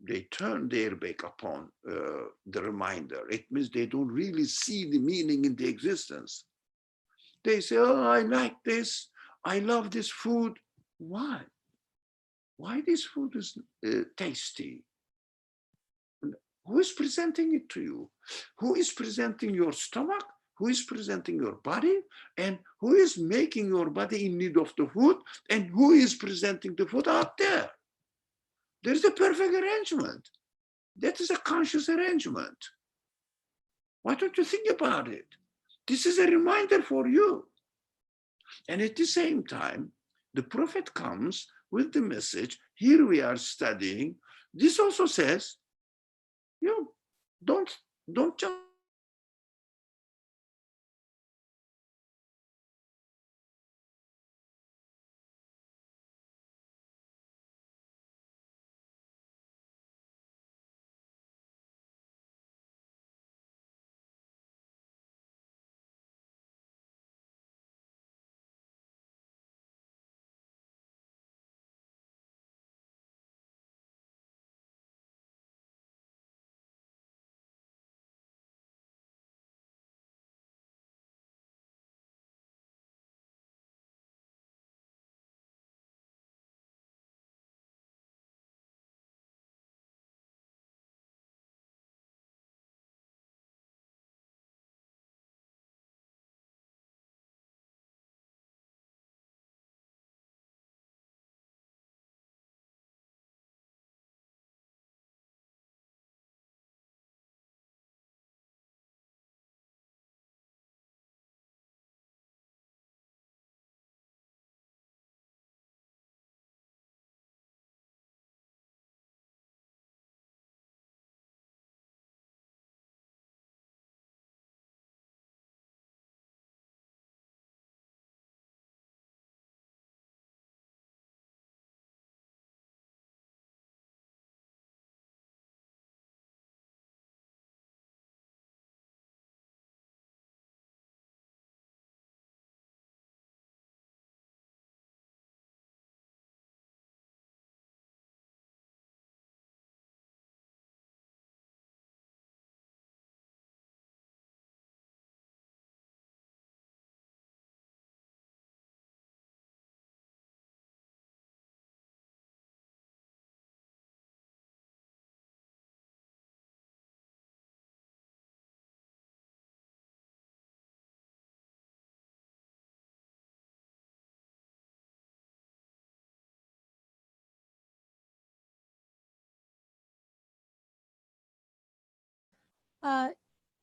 they turn their back upon the reminder. It means they don't really see the meaning in the existence. They say, oh, I like this. I love this food. Why? Why this food is tasty? Who is presenting it to you? Who is presenting your stomach? Who is presenting your body? And who is making your body in need of the food? And who is presenting the food out there? There's a perfect arrangement. That is a conscious arrangement. Why don't you think about it? This is a reminder for you. And at the same time, the Prophet comes with the message, here we are studying. This also says, don't just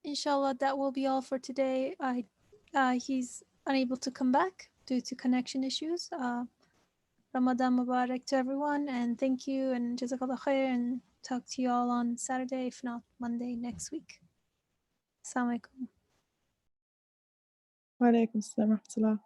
Inshallah, that will be all for today. He's unable to come back due to connection issues. Ramadan Mubarak to everyone, and thank you, and Jazakallah khair, and talk to you all on Saturday, if not Monday next week. Assalamu alaikum. وعليكم السلام ورحمة الله.